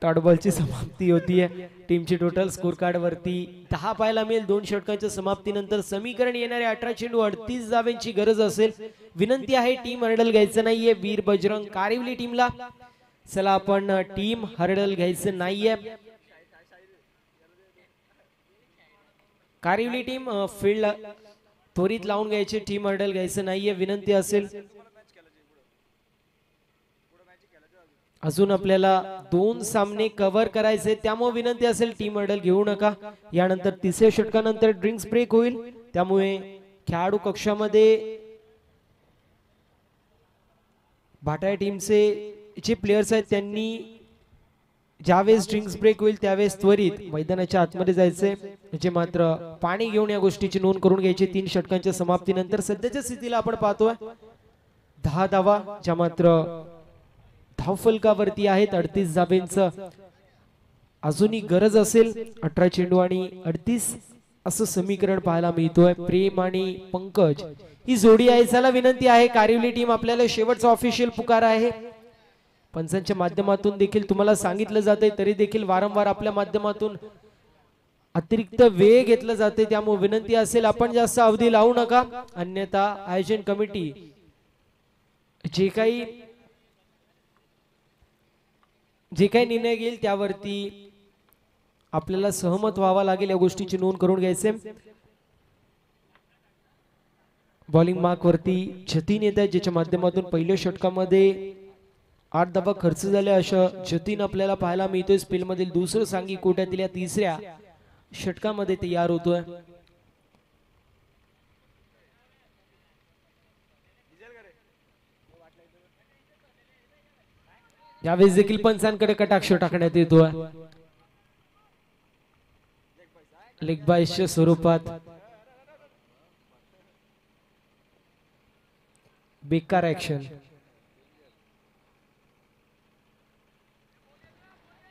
Speaker 3: डॉट बॉलची समाप्ती होतीये. टीमची टोटल स्कोर कार्ड वरती 10 पाहायला मिळेल. 2 षटकांच्या समाप्तीनंतर समीकरण येणारे 18 चेंडू 38 धावांची गरज असेल. विनंती आहे टीम हर्डल घ्यायचं नाहीये वीर बजरंग कारिवली टीमला. चला आपण टीम हर्डल घ्यायचं नाहीये. कारिवली टीम फील्ड त्वरित लावून घ्यायचे. टीम हर्डल घ्यायचं नाहीये विनंती असेल. अजून आपल्याला 2 सामने कव्हर करायचे त्यामुळे विनंती असेल टीम हर्डल घेऊ नका. यानंतर तिसऱ्या षटकानंतर ड्रिंक्स ब्रेक होईल त्यामुळे खेळाडू कक्षामध्ये भाटाया टीमचे जे प्लेयर्स आहेत त्यांनी ज्यावेळेस ड्रिंक्स ब्रेक होईल त्यावेळेस त्वरित मैदानाच्या आतमध्ये जायचे. म्हणजे मात्र पाणी घेऊन या गोष्टीची नोंद करून घ्यायची. 3 षटकांच्या समाप्तीनंतर सध्याच्या स्थितीला आपण पाहतोय 10 धावा ज्या मात्र धावफलकावरती आहेत. 38 धाब्यांचं अजूनही गरज असेल. 18 चेंडू आणि 38 असं समीकरण पाहायला मिळतोय. प्रेम आणि पंकज ही जोडी आहे. चला विनंती आहे कारिवली टीम आपल्याला शेवटचा ऑफिशियल पुकार आहे. पंचांच्या माध्यमातून देखील तुम्हाला सांगितलं जाते तरी देखील वारंवार आपल्या माध्यमातून अतिरिक्त वेळ घेतला जाते त्यामुळे विनंती असेल आपण जास्त अवधी लावू नका. अन्यथा आयोजन कमिटी जे काही निर्णय घेईल त्यावरती आपल्याला सहमत व्हावा लागेल. या गोष्टीची नोंद करून घ्यायचे. बॉलिंग मार्क वरती जतीन येत आहे ज्याच्या माध्यमातून पहिल्या षटकामध्ये 8 धावा खर्च झाल्या अशा जतीन आपल्याला पाहायला मिळतोय. स्पेल मधील दुसरं सांघिक कोट्यातील या तिसऱ्या षटकामध्ये तयार होतोय. यावेळेस देखील पंचांकडे कटाक्ष टाकण्यात येतोय. लेग बायच्या स्वरूपात बेकार ऍक्शन.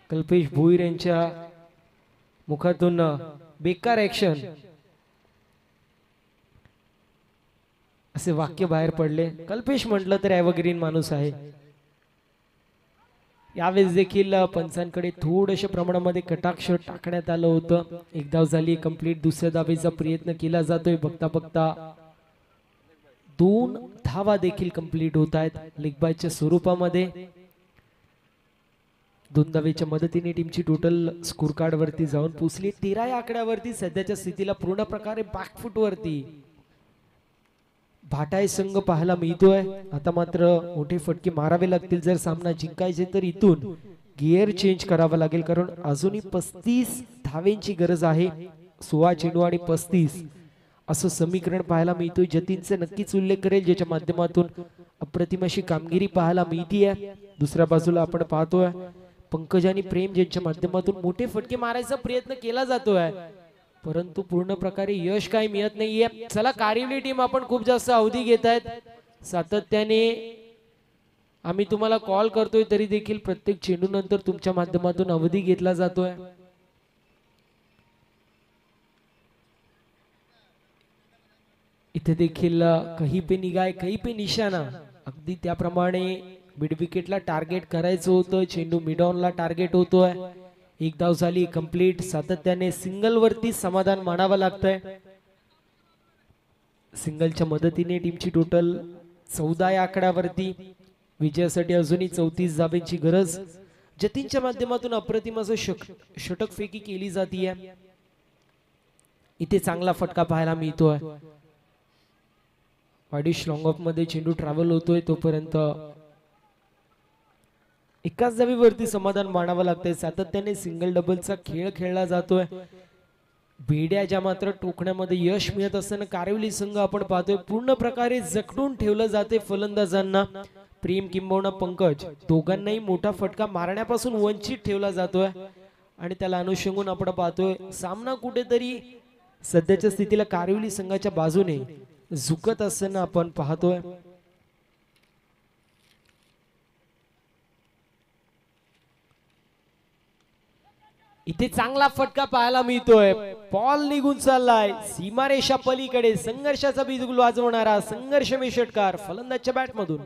Speaker 3: कल्पेश भोईर यांच्या मुखातून बेकार ऍक्शन असे वाक्य बाहेर पडले. कल्पेश म्हटलं तर एव्हरग्रीन माणूस आहे. यावेळेस देखील पंचांकडे थोड्याशा प्रमाणामध्ये कटाक्ष टाकण्यात आलं होतं. 1 धाव झाली कंप्लीट. दुसऱ्या धावेचा प्रयत्न केला जातोय. बघता बघता 2 धावा देखील कंप्लीट होत आहेत लेग बायच्या स्वरूपामध्ये. 2 धावेच्या मदतीने टीमची टोटल स्कोर कार्ड वरती जाऊन पोहोचली 13 या आकड्यावरती. सध्याच्या स्थितीला पूर्ण प्रकारे बॅकफुट वरती भाटाई संघ पाहायला मिळतोय. आता मात्र मोठे फटके मारावे लागतील जर सामना जिंकायचे तर इथून गिअर चेंज करावा लागेल कारण अजूनही 35 धावेंची गरज आहे. 16 चेंडू आणि 35 असं समीकरण पाहायला मिळतोय. जतीनचे नक्कीच उल्लेख करेल ज्याच्या माध्यमातून अप्रतिम अशी कामगिरी पाहायला मिळतीये. दुसऱ्या बाजूला आपण पाहतोय पंकज आणि प्रेम ज्यांच्या माध्यमातून मोठे फटके मारायचा प्रयत्न केला जातोय परंतु पूर्ण प्रकारे यश काही मिळत नाहीये. चला कारिवली टीम आपण खूप जास्त अवधी घेत आहेत. सातत्याने आम्ही तुम्हाला कॉल करतोय तरी देखील प्रत्येक चेंडू नंतर तुमच्या माध्यमातून अवधी घेतला जातोय. इथे देखील कहीं पे निगाह कहीं पे निशाणा अगदी त्याप्रमाणे मिड विकेटला टार्गेट करायचं होतं. चेंडू मिड ऑनला टार्गेट होतोय. 1 धाव झाली कंप्लीट. सातत्याने सिंगल वरती समाधान मानावं लागतंय. सिंगलच्या मदतीने टीमची टोटल 14 या आकड्यावरती. विजयासाठी अजूनही 34 धाब्यांची गरज. जतीनच्या माध्यमातून अप्रतिम असं षटक फेकी केली जातीये. इथे चांगला फटका पाहायला मिळतोय. वाडिश लॉंग ऑफ मध्ये चेंडू ट्रॅव्हल होतोय तोपर्यंत एकाच धावीवरती समाधान मानावं लागतंय. सातत्याने सिंगल डबलचा खेळ खेळला जातोय. भेड्या ज्या मात्र टोकण्यामध्ये यश मिळत असताना कारिवली संघ आपण पाहतोय पूर्ण प्रकारे जखडून ठेवलं जाते फलंदाजांना. प्रेम किंबहुना पंकज दोघांनाही मोठा फटका मारण्यापासून वंचित ठेवला जातोय आणि त्याला अनुषंगून आपण पाहतोय सामना कुठेतरी सध्याच्या स्थितीला कारिवली संघाच्या बाजूने झुकत असताना आपण पाहतोय. इथे चांगला फटका पाहायला मिळतोय. बॉल निघून चाललाय सीमारेषा पलीकडे. संघर्षाचा बिगुल वाजवणारा संघर्षमय षटकार फलंदाजच्या बॅट मधून.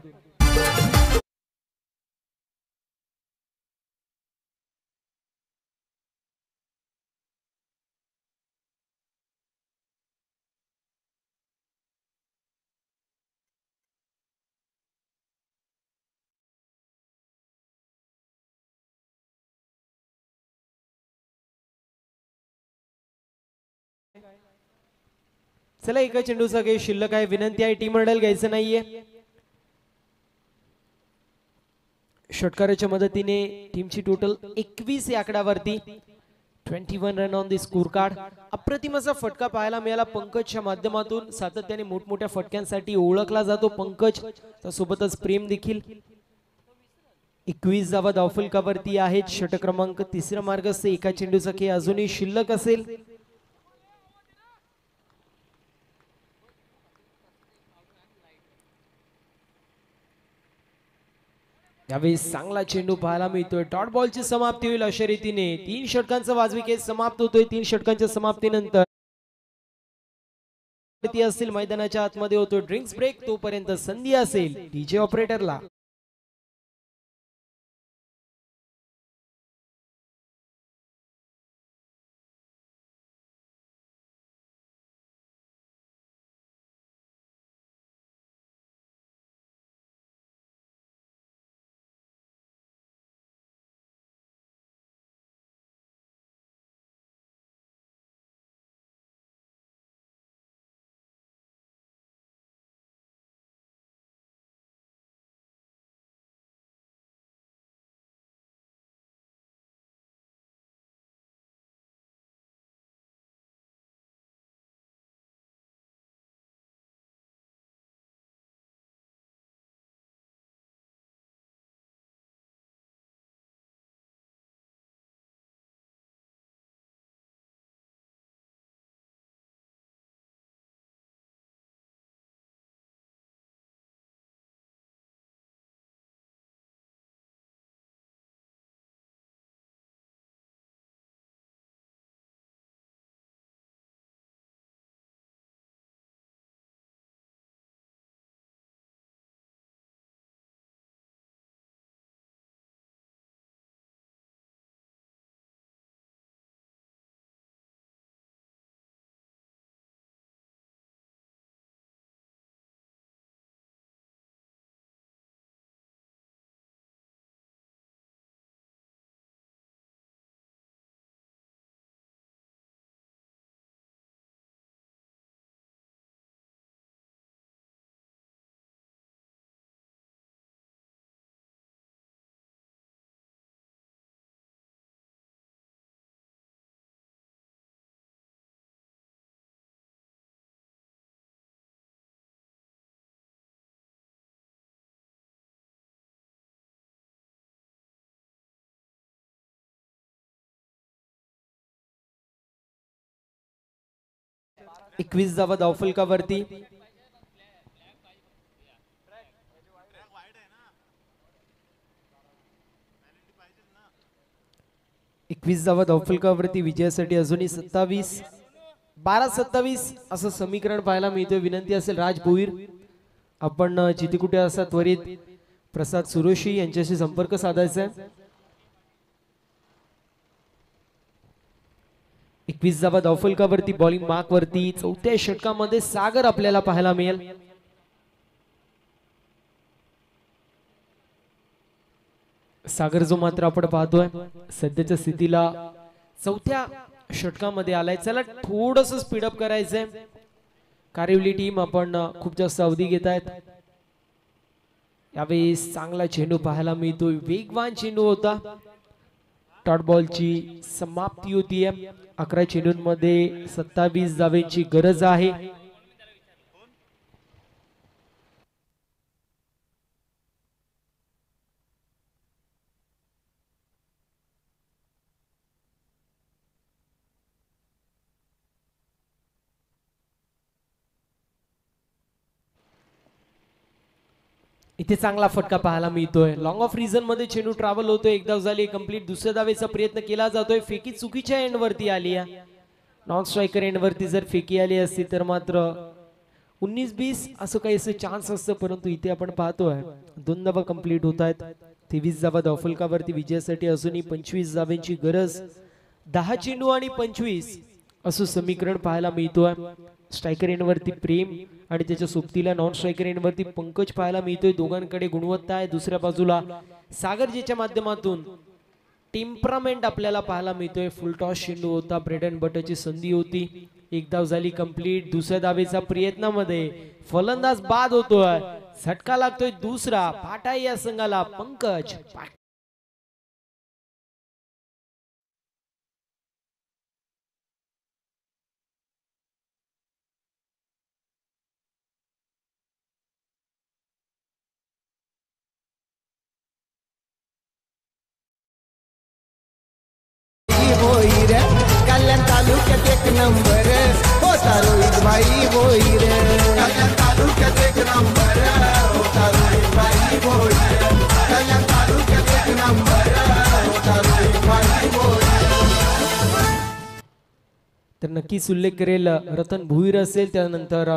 Speaker 3: चला एका चेंडूचा काही शिल्लक आहे, विनंती आहे टीम हँडल घ्यायचं नाहीये. षटकाराच्या मदतीने टीमची टोटल 21 या आकड्यावरती. 21 run on the score card. अप्रतिम असा फटका पाहायला मिळाला पंकजच्या माध्यमातून. सातत्याने मोठमोठ्या फटक्यांसाठी ओळखला जातो पंकज, सोबतच प्रेम देखील. 21 धावा धावफलकावरती आहेत. षटक क्रमांक 3 मार्गस्थ. एका चेंडूचा खेळ अजूनही शिल्लक असेल. यावेळी चांगला चेंडू पाहायला मिळतोय. डॉट बॉलची समाप्ती होईल अशा रीतीने 3 षटकांचा वाजवी खेळ समाप्त होतोय. 3 षटकांच्या समाप्तीनंतर असतील मैदानाच्या आतमध्ये होतो ड्रिंक्स ब्रेक. तोपर्यंत संधी असेल डीजे ऑपरेटरला. एकवीस धावा धावफलकावरती. एकवीस धावा धावफलकावरती. विजयासाठी अजूनही 27. 12-27 असं समीकरण पाहायला मिळतोय. विनंती असेल राज भोईर आपण जिथे कुठे असा त्वरित प्रसाद सुरोशी यांच्याशी संपर्क साधायचा आहे. 21 धावा धावफलकावरती. बॉलिंग मार्क वरती चौथ्या षटकामध्ये सागर आपल्याला पाहायला मिळेल. सागर जो मात्र आपण पाहतोय सध्याच्या स्थितीला चौथ्या षटकामध्ये आलाय. चला थोडस स्पीडअप करायचंय. कारिवली टीम आपण खूप जास्त अवधी घेत आहेत. यावेळी चांगला चेंडू पाहायला मिळतोय. वेगवान चेंडू होता. डॉट बॉलची समाप्ती होतीये. 11 चेंडूंमध्ये 27 धावेची गरज आहे. इथे चांगला फटका पाहायला मिळतोय. लॉंग ऑफ रिझन मध्ये चेंडू ट्रॅव्हल होतोय. एक धाव झाली कंप्लीट. दुसऱ्या धावेचा प्रयत्न केला जातोय. फेकी चुकीच्या एंड वरती आली आहे. नॉन स्ट्रायकर एंड वरती जर फेकी आली असती तर मात्र 19-20 असं काही चान्स असतं. परंतु इथे आपण पाहतोय 2 धावा कंप्लीट होत आहेत. 23 धावा धावफलकावरती. विजयासाठी अजूनही 25 धावांची गरज. 10 चेंडू आणि 25 असं समीकरण पाहायला मिळतोय. स्ट्रायकर एंड वरती प्रेम आणि त्याच्या सोबतीला नॉन स्ट्रायकर एंड वरती पंकज पाहायला मिळतोय. दोघांकडे गुणवत्ता आहे. दुसऱ्या बाजूला सागरजीच्या माध्यमातून टेम्परामेंट आपल्याला पाहायला मिळतोय. फुल टॉस चेंडू होता. ब्रेड अँड बटरची संधी होती. एक धाव झाली कंप्लीट. दुसऱ्या धावेचा प्रयत्नामध्ये फलंदाज बाद होतोय. झटका लागतोय दुसरा. पाटाई या संघाला. पंकज
Speaker 2: होईर कल्याण तालुक्यात एक नंबर होता रोहित भाई होईर. कल्याण तालुक्यात एक नंबर होता रोहित भाई होईर. कल्याण तालुक्यात एक नंबर होता रोहित भाई होईर.
Speaker 3: तर नक्कीच उल्लेख करेल रतन भुईर असेल, त्यानंतर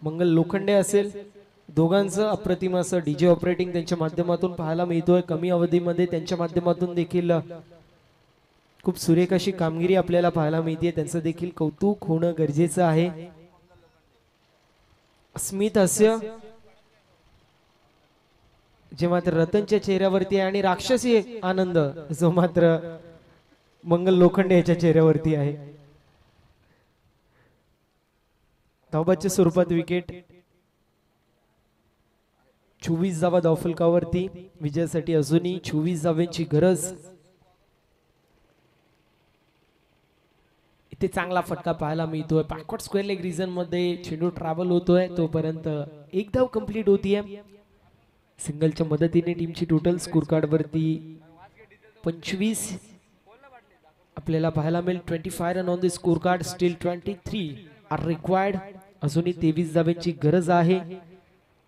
Speaker 3: मंगल लोखंडे असेल. दोघांचं अप्रतिम असं डीजे ऑपरेटिंग त्यांच्या माध्यमातून पाहायला मिळतोय. कमी अवधीमध्ये त्यांच्या माध्यमातून देखील खूप सुरेख अशी कामगिरी आपल्याला पाहायला मिळते. त्यांचं देखील कौतुक होणं गरजेचं आहे. स्मित हास्य जे मात्र रतनच्या चेहऱ्यावरती आहे आणि राक्षसी आनंद जो मात्र मंगल लोखंडे याच्या चेहऱ्यावरती आहे. धावबाच्या स्वरूपात विकेट. 24 धावा धावफलकावरती. विजयासाठी अजूनही 24 धावांची गरज. इथे चांगला फटका पाहायला मिळतोय. बॅकवर्ड स्क्वेअर लेग रिजन मध्ये चेंडू ट्रॅव्हल होतोय तोपर्यंत एक धाव कंप्लीट होतीये. सिंगलच्या मदतीने टीमची टोटल स्कोर कार्ड वरती 25 आपल्याला पाहायला मिळेल. 25 run on the score card. Still 23 are required. अजूनही 23 धावांची गरज आहे.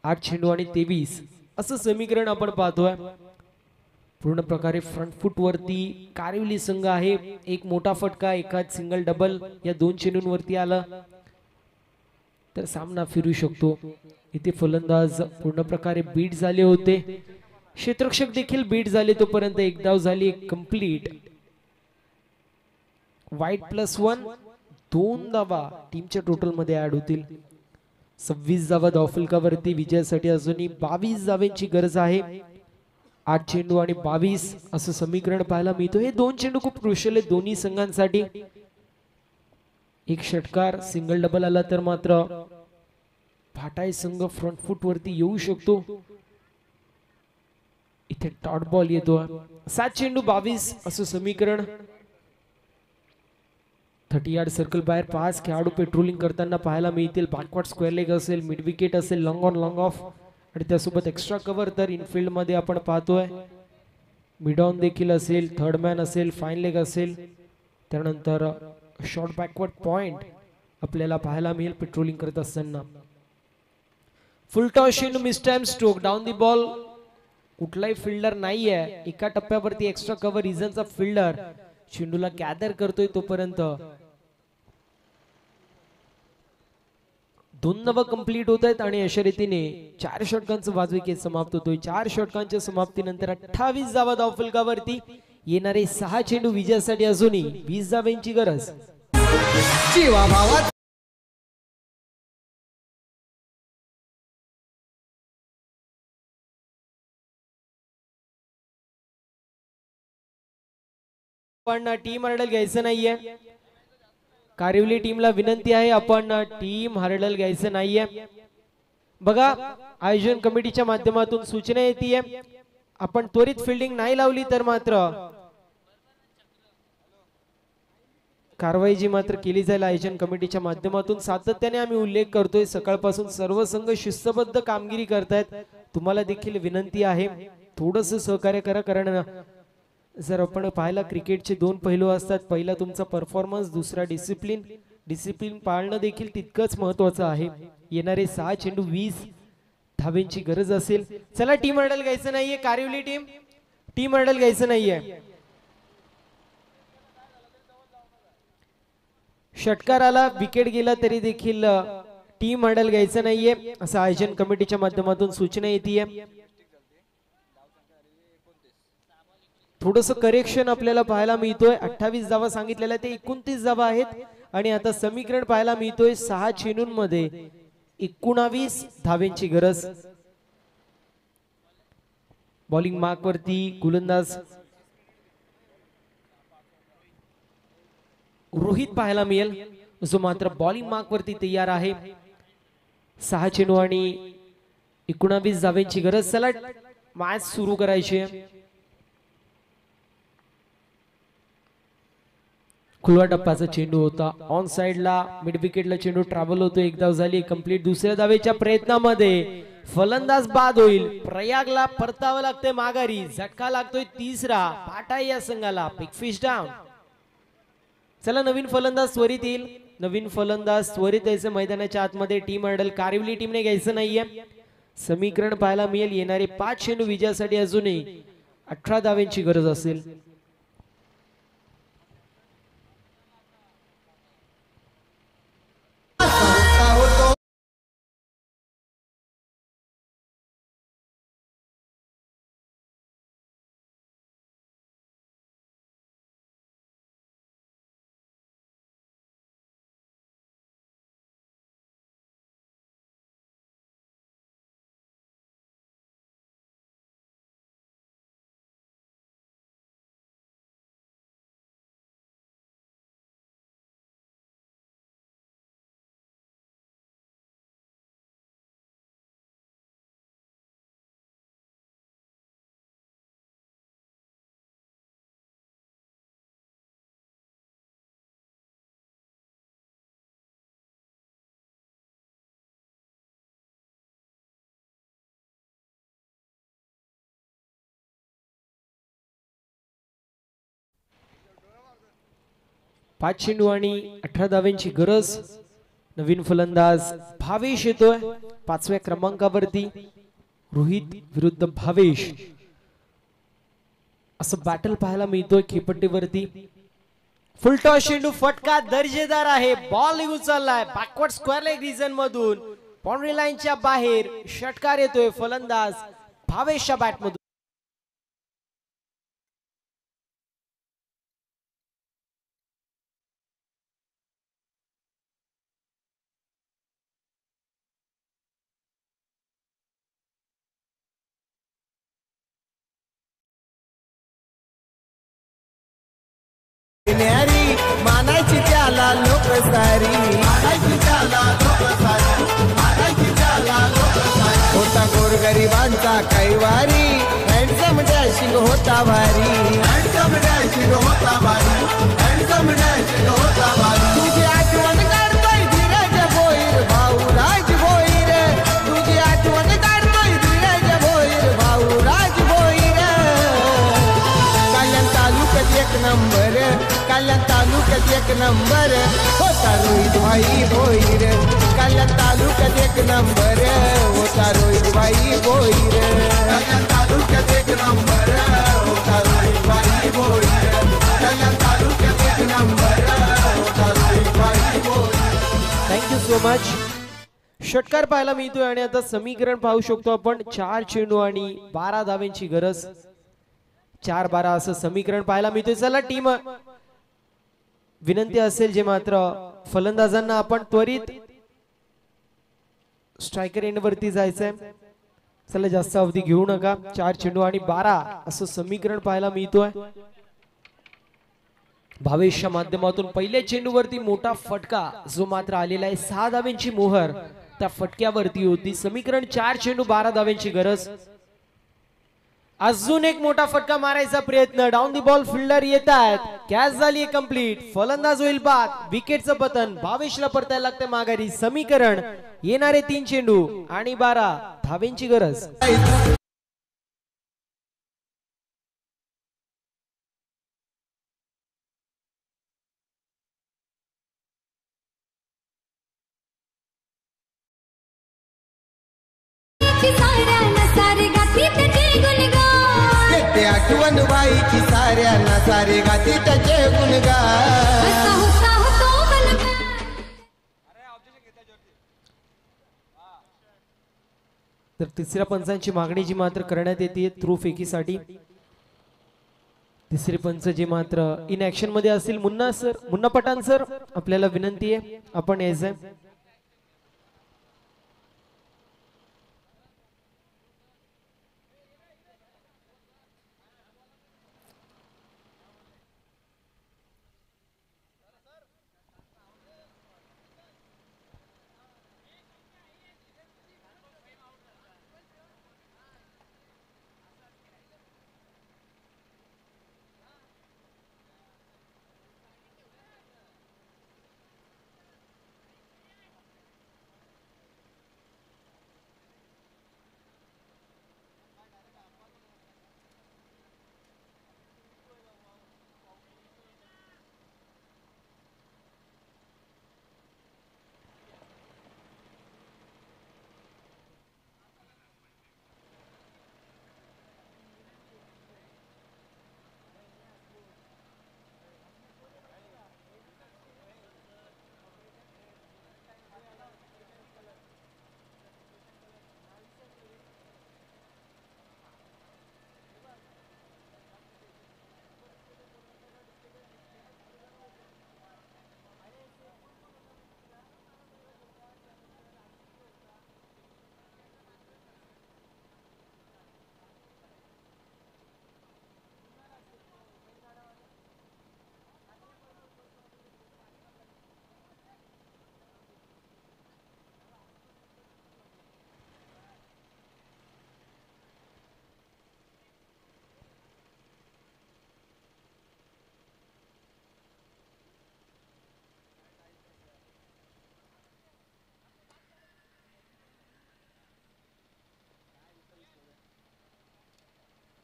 Speaker 3: 8 चेंडू आणि 23 असं समीकरण आपण पाहतोय. पूर्ण प्रकारे फ्रंट फुट वरती कारिवली संघ आहे. एक मोठा फटका, एखाद सिंगल डबल या 2 चेंडूंवरती आला तर सामना फिरू शकतो. इथे फलंदाज पूर्ण प्रकारे बीट झाले होते. क्षेत्ररक्षक देखील बीट झाले तोपर्यंत एक धाव झाली कंप्लीट. वाईट +1 2 धावा टीमच्या टोटल मध्ये ऍड होतील. 26 धावा धावफलकावरती. विजयासाठी अजूनही 22 धावांची गरज आहे. 8 चेंडू आणि 22 असं समीकरण पाहायला मिळतो. हे 2 चेंडू खूप क्रुशियल आहेत दोन्ही संघांसाठी. एक षटकार सिंगल डबल आला तर मात्र फाटाई संघ फ्रंट फुट वरती येऊ शकतो. इथे डॉट बॉल येतो. 7 चेंडू 22 असं समीकरण. 30 यार्ड सर्कल बाहेर 5 खेळाडू पेट्रोलिंग करताना पाहायला मिळतील. बॅकवर्ड स्क्वेअर लेग असेल, मिड विकेट असेल, लॉंग ऑन लॉंग ऑफ आणि त्यासोबत एक्स्ट्रा कव्हर. तर इनफिल्ड मध्ये आपण पाहतोय मिड ऑन देखील असेल, थर्ड मॅन असेल, फाईन लेग असेल. त्यानंतर शॉर्ट बॅकवर्ड पॉइंट आपल्याला पाहायला मिळेल पेट्रोलिंग करत असताना. फुल toss in miss time stroke down the ball. कुठलाही फिल्डर नाहीये. एका टप्प्यावरती एक्स्ट्रा कव्हर रिझनचा फिल्डर चेंडूला गॅदर करतोय तोपर्यंत 2 धावा कंप्लीट होत आहेत आणि अशा रीतीने 4 षटकांचं वाजविकेत समाप्त होतोय. 4 षटकांच्या समाप्तीनंतर 28 धावा धावफलकावरती. येणारे 6 चेंडू विजयासाठी अजूनही 20 धावांची गरज.
Speaker 2: जीवा भावात
Speaker 3: पण टीम हरडल घ्यायचं नाहीये. कारिवली टीमला विनंती आहे आपण टीम हरडल घ्यायचं नाहीये. बघा आयोजन कमिटीच्या माध्यमातून सूचना येते. आपण त्वरित फिल्डिंग नाही लावली तर मात्र कारवाई जी मात्र केली जाईल आयोजन कमिटीच्या माध्यमातून. सातत्याने आम्ही उल्लेख करतोय सकाळपासून सर्व संघ शिस्तबद्ध कामगिरी करतायत. तुम्हाला देखील विनंती आहे थोडस सहकार्य करा. कारण जर आपण पाहिला क्रिकेटचे 2 पैलू असतात. पहिला तुमचा परफॉर्मन्स, दुसरा डिसिप्लिन. डिसिप्लिन पाळणं देखील तितकंच महत्वाचं आहे. येणारे 6 चेंडू 20 धावेंची गरज असेल. चला टीम हर्डल घ्यायचं नाहीये. कारिवली टीम हर्डल घ्यायचं नाहीये. षटकाराला विकेट गेला तरी देखील टीम हर्डल घ्यायचं नाहीये असं आयोजन कमिटीच्या माध्यमातून सूचना येते. थोडस करेक्शन आपल्याला पाहायला मिळतोय. 28 धावा सांगितलेल्या ते 29 धावा आहेत आणि आता समीकरण पाहायला मिळतोय 6 चेंडूंमध्ये 19 धावेंची गरज. बॉलिंग मार्क वरती गोलंदाज रोहित पाहायला मिळेल. जो मात्र बॉलिंग मार्क वरती तयार आहे. 6 चेंडू आणि 19 धावांची गरज. चला मॅच सुरू करायची आहे. खुलवा टप्प्याचा चेंडू होता. ऑन साइडला मिड विकेटला चेंडू ट्रॅव्हल होतो. एक धाव झाली कंप्लीट. दुसऱ्या धावेच्या प्रयत्नामध्ये फलंदाज बाद होईल. प्रयागला परतावं लागतंय माघारी. झटका लागतोय तिसरा. पाटा या संघाला. Big fish down. चला नवीन फलंदाज त्वरित येईल. नवीन फलंदाज त्वरित यायचं मैदानाच्या आतमध्ये. टीम हँडल कारिवली टीमने घ्यायचं नाहीये. समीकरण पाहायला मिळेल. येणारे 5 चेंडू विजयासाठी अजूनही 18 धावांची गरज असेल. पाच चेंडू आणि 18 धावांची गरज. नवीन फलंदाज भावेश येतोय 5व्या क्रमांकावरती. रोहित विरुद्ध भावेश असं बॅटल पाहायला मिळतोय खेपट्टीवरती. फुलटॉस चेंडू फटका दर्जेदार आहे. बॉल निघून चाललाय बॅकवर्ड स्क्वेअर लेग रिजन मधून. बाउंड्री लाईनच्या बाहेर षटकार येतोय फलंदाज भावेशच्या बॅट मधून.
Speaker 2: न्यारी मानायची त्याला लोक सारी. होता गोरगरिबांचा कैवारी. हँडसम डॅशिंग होता भारी. तुझी आठवण काढतोय धीरज भोईर भाऊ राज भोईर. तुझी आठवण काढतोय धीरज भोईर भाऊ राज भोईर. कल्याण तालुक्यात एक नंबर. कल्याण तालुक्यात एक नंबर होता रोहित भाई भोईर. कल्याण तालुक्यात एक नंबर होता रोहित भाई भोईर. कल्याण तालुक्यात एक नंबर होता रोहित भाई भोईर. कल्याण तालुक्यात एक नंबर होता रोहित भाई भोईर.
Speaker 3: Thank you so much. षटकार पाहायला मिळतोय आणि आता समीकरण पाहू शकतो आपण. 4 चेंडू आणि 12 धावांची गरज. 4-12 असं समीकरण पाहायला मिळतोय. चला टीम विनंती असेल जे मात्र फलंदाजांना आपण त्वरित स्ट्रायकर एंड वरती जायचंय. चला जास्त अवधी घेऊ नका. 4 चेंडू आणि 12 असं समीकरण पाहायला मिळतोय. भावेशच्या माध्यमातून पहिल्या चेंडूवरती मोठा फटका जो मात्र आलेला आहे. 6 धावांची मोहर त्या फटक्यावरती होती. समीकरण 4 चेंडू 12 धावांची गरज. अजून एक मोठा फटका मारायचा प्रयत्न. डाऊन दी बॉल फिल्डर येत आहेत. कॅच झाली कंप्लीट. फलंदाज होईल बाद. विकेटचं पतन. भावेशला परतायला लागते माघारी. समीकरण येणारे 3 चेंडू आणि 12 धावांची गरज.
Speaker 4: साऱ्यांना सारे गाती त्याचे गुणगान.
Speaker 2: येते आठवण बाईची साऱ्यांना सारे गाती त्याचे गुणगान.
Speaker 4: असा होता होतो बलवान.
Speaker 3: तर तिसऱ्या पंचांची मागणी जी मात्र करण्यात येते थ्रू फेकीसाठी. तिसरे पंच जे मात्र इन ऍक्शन मध्ये असतील. मुन्ना पठाण सर आपल्याला विनंती आहे आपण यायचंय.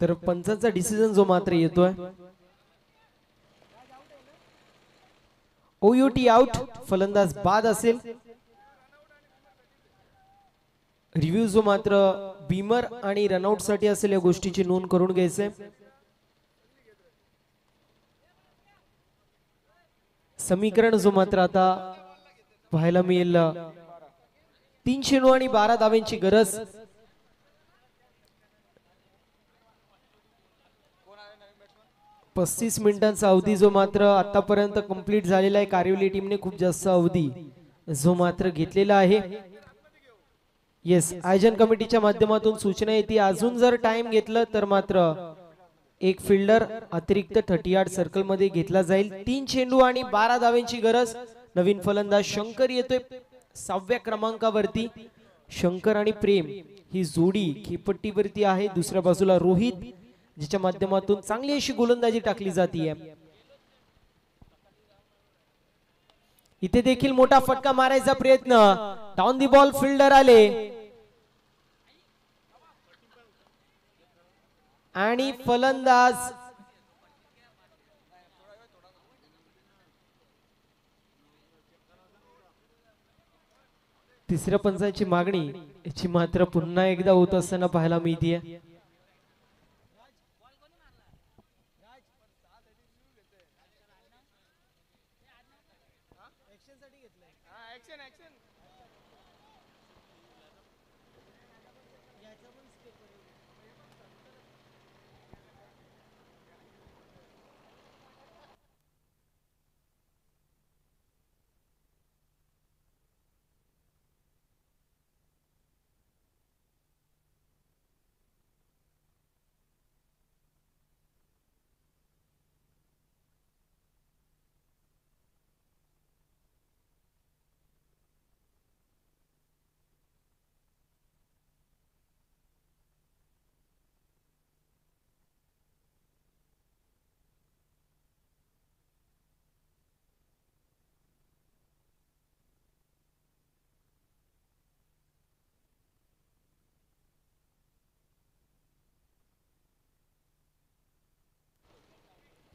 Speaker 3: तर पंचांचा डिसिजन जो मात्र येतोय ओयूटी आउट, फलंदाज बाद असेल. रिव्ह्यू जो मात्र बीमर आणि रनआउट साठी असेल या गोष्टीची नोंद करून घ्यायचे. समीकरण जो मात्र आता पाहायला मिळेल 3 चेंडू आणि 12 धावांची गरज. पस्तीस मिनिटांचा अवधी जो मात्र आतापर्यंत कंप्लीट झालेला आहे. कारिवली टीमने खूप जास्त अवधी जो मात्र घेतलेला आहे. येस, आयोजन कमिटीच्या माध्यमातून सूचना येते अजून जर टाइम घेतलं तर मात्र एक फिल्डर अतिरिक्त 30 यार्ड सर्कल मध्ये घेतला जाईल. 3 चेंडू आणि 12 धावांची गरज. नवीन फलंदाज शंकर येतोय 6व्या क्रमांकावरती. शंकर आणि प्रेम ही जोडी खेपट्टीवरती आहे. दुसऱ्या बाजूला रोहित, जिच्या माध्यमातून चांगली अशी गोलंदाजी टाकली जाते. इथे देखील मोठा फटका मारायचा प्रयत्न. डाऊन दी बॉल फिल्डर आले आणि फलंदाज तिसऱ्या पंचाची मागणी याची मात्र पुन्हा एकदा होत असताना पाहायला मिळते.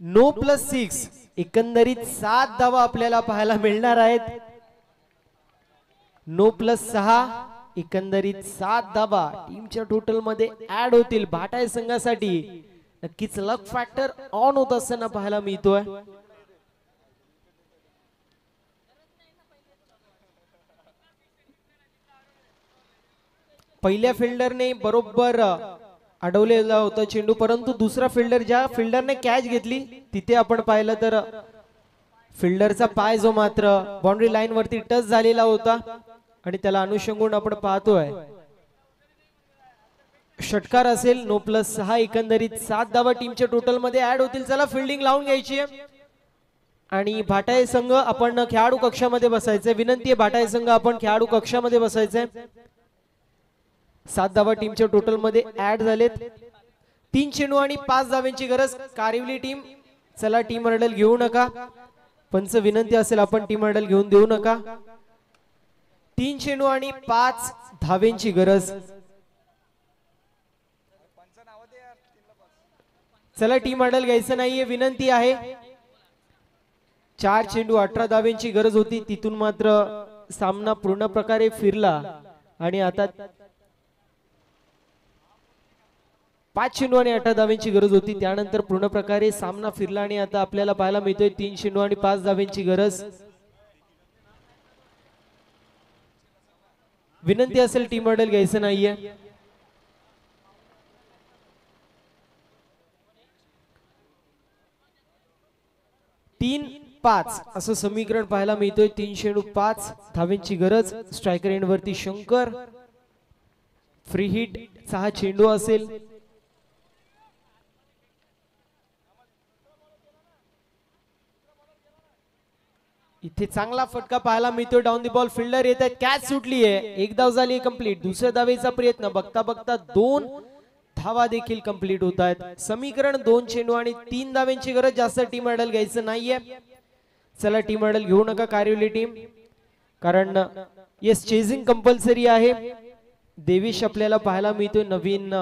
Speaker 3: नो +6 एकंदरीत 7 धावा आपल्याला पाहायला मिळणार आहेत. नो +6 एकंदरीत 7 धावा टीमच्या टोटल मध्ये ऍड होतील. भाटाय संघासाठी नक्कीच लक फॅक्टर ऑन होत असताना पाहायला मिळतोय. पहिल्या फिल्डरने बरोबर अडवलेला होता चेंडू, परंतु दुसरा फिल्डर ज्या फिल्डरने कॅच घेतली तिथे आपण पाहिलं तर फिल्डरचा पाय जो मात्र बाउंड्री लाईन वरती टच झालेला होता आणि त्याला अनुषंगून आपण पाहतोय षटकार असेल. नो +6 एकंदरीत 7 धावा टीमच्या टोटल मध्ये ऍड होतील. चला फिल्डिंग लावून घ्यायची आहे आणि भाटाय संघ आपण खेळाडू कक्षामध्ये बसायचंय. विनंती आहे भाटाय संघ आपण खेळाडू कक्षामध्ये बसायचंय. 7 धावा टीमच्या टोटल मध्ये ऍड झालेत. 3 चेंडू आणि 5 धावांची गरज. कारिवली टीम चला टीम हर्डल घेऊ नका. पंच विनंती असेल आपण टीम हर्डल घेऊन देऊ नका. 3 चेंडू आणि 5 धावांची गरज. चला टीम हर्डल घ्यायचं नाहीये, विनंती आहे. 4 चेंडू 18 धावांची गरज होती. तिथून मात्र सामना पूर्ण प्रकारे फिरला आणि आता 5 चेंडू आणि 18 धावांची गरज होती. त्यानंतर पूर्ण प्रकारे सामना फिरला आणि आता आपल्याला पाहायला मिळतोय 3 चेंडू आणि 5 धावांची गरज. विनंती असेल टीम हर्डल घ्यायचं नाहीये. तीन 5 असं समीकरण पाहायला मिळतोय. 3 चेंडू 5 धावांची गरज. स्ट्रायकर एंड वरती शंकर. फ्री हिट 6 चेंडू असेल. इथे चांगला फटका पाहायला मिळतोय. डाऊन दी बॉल फिल्डर येत आहेत. कॅच सुटली आहे. एक धाव झाली कंप्लीट. दुसऱ्या धावेचा प्रयत्न. बघता बघता 2 धावा देखील कंप्लीट होत आहेत. समीकरण 2 चेंडू आणि 3 धावांची गरज. जास्त टीम हर्डल घ्यायचं नाहीये. चला टीम हर्डल घेऊ नका कारिवली टीम, कारण येस चेजिंग कंपल्सरी आहे. देवेश आपल्याला पाहायला मिळतोय नवीन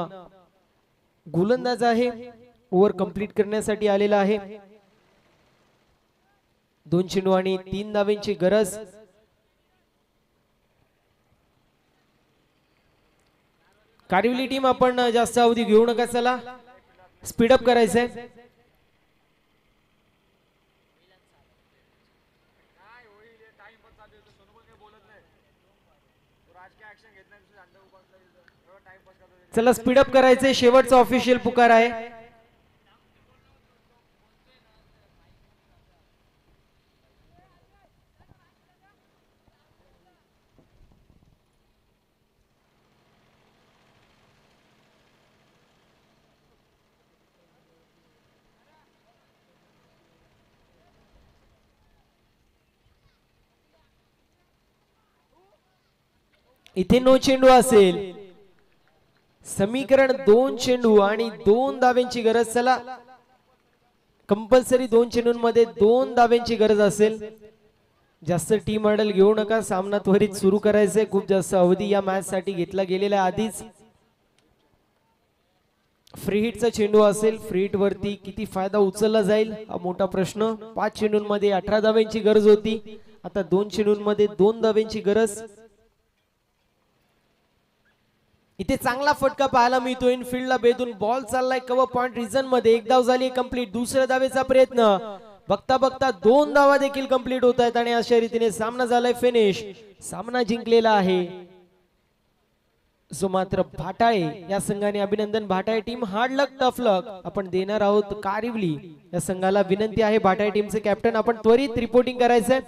Speaker 3: गोलंदाज आहे, ओव्हर कंप्लीट करण्यासाठी आलेला आहे. 2 चेंडू आणि 3 धावांची गरज. कारिवली टीम आपण जास्त अवधी घेऊ नका, चला स्पीडअप करायचंय. चला स्पीडअप करायचंय, शेवटचा ऑफिशियल पुकार आहे. इथे 9 चेंडू असेल. समीकरण 2 चेंडू आणि 2 धावांची गरज. चला कंपल्सरी 2 चेंडूंमध्ये 2 धावांची गरज असेल. जास्त टीम हडल घेऊ नका, सामना त्वरित सुरू करायचंय. खूप जास्त अवधी या मॅच साठी घेतला गेलेला आधीच. फ्री हिटचा चेंडू असेल. फ्री हिट वरती किती फायदा उचलला जाईल हा मोठा प्रश्न. 5 चेंडूंमध्ये 18 धावांची गरज होती, आता 2 चेंडूंमध्ये 2 धावांची गरज. इथे चांगला फटका पाहायला मिळतो. इनफिल्डला बेदून बॉल चाललाय कव्हर पॉइंट रिजन मध्ये. 1 धाव झाली कंप्लीट. दुसऱ्या धावेचा प्रयत्न. बघता बघता 2 धावा देखील कंप्लीट होत आहेत आणि अशा रीतीने सामना झालाय फिनिश. सामना जिंकलेला आहे जो मात्र भाटाळे या संघाने. अभिनंदन भाटाळे टीम. हार्ड लक टफ लक आपण देणार आहोत कारिवली या संघाला. विनंती आहे भाटाळे टीमचे कॅप्टन आपण त्वरित रिपोर्टिंग करायचंय.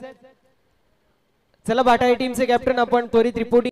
Speaker 3: चला भाटाळे टीमचे कॅप्टन आपण त्वरित रिपोर्टिंग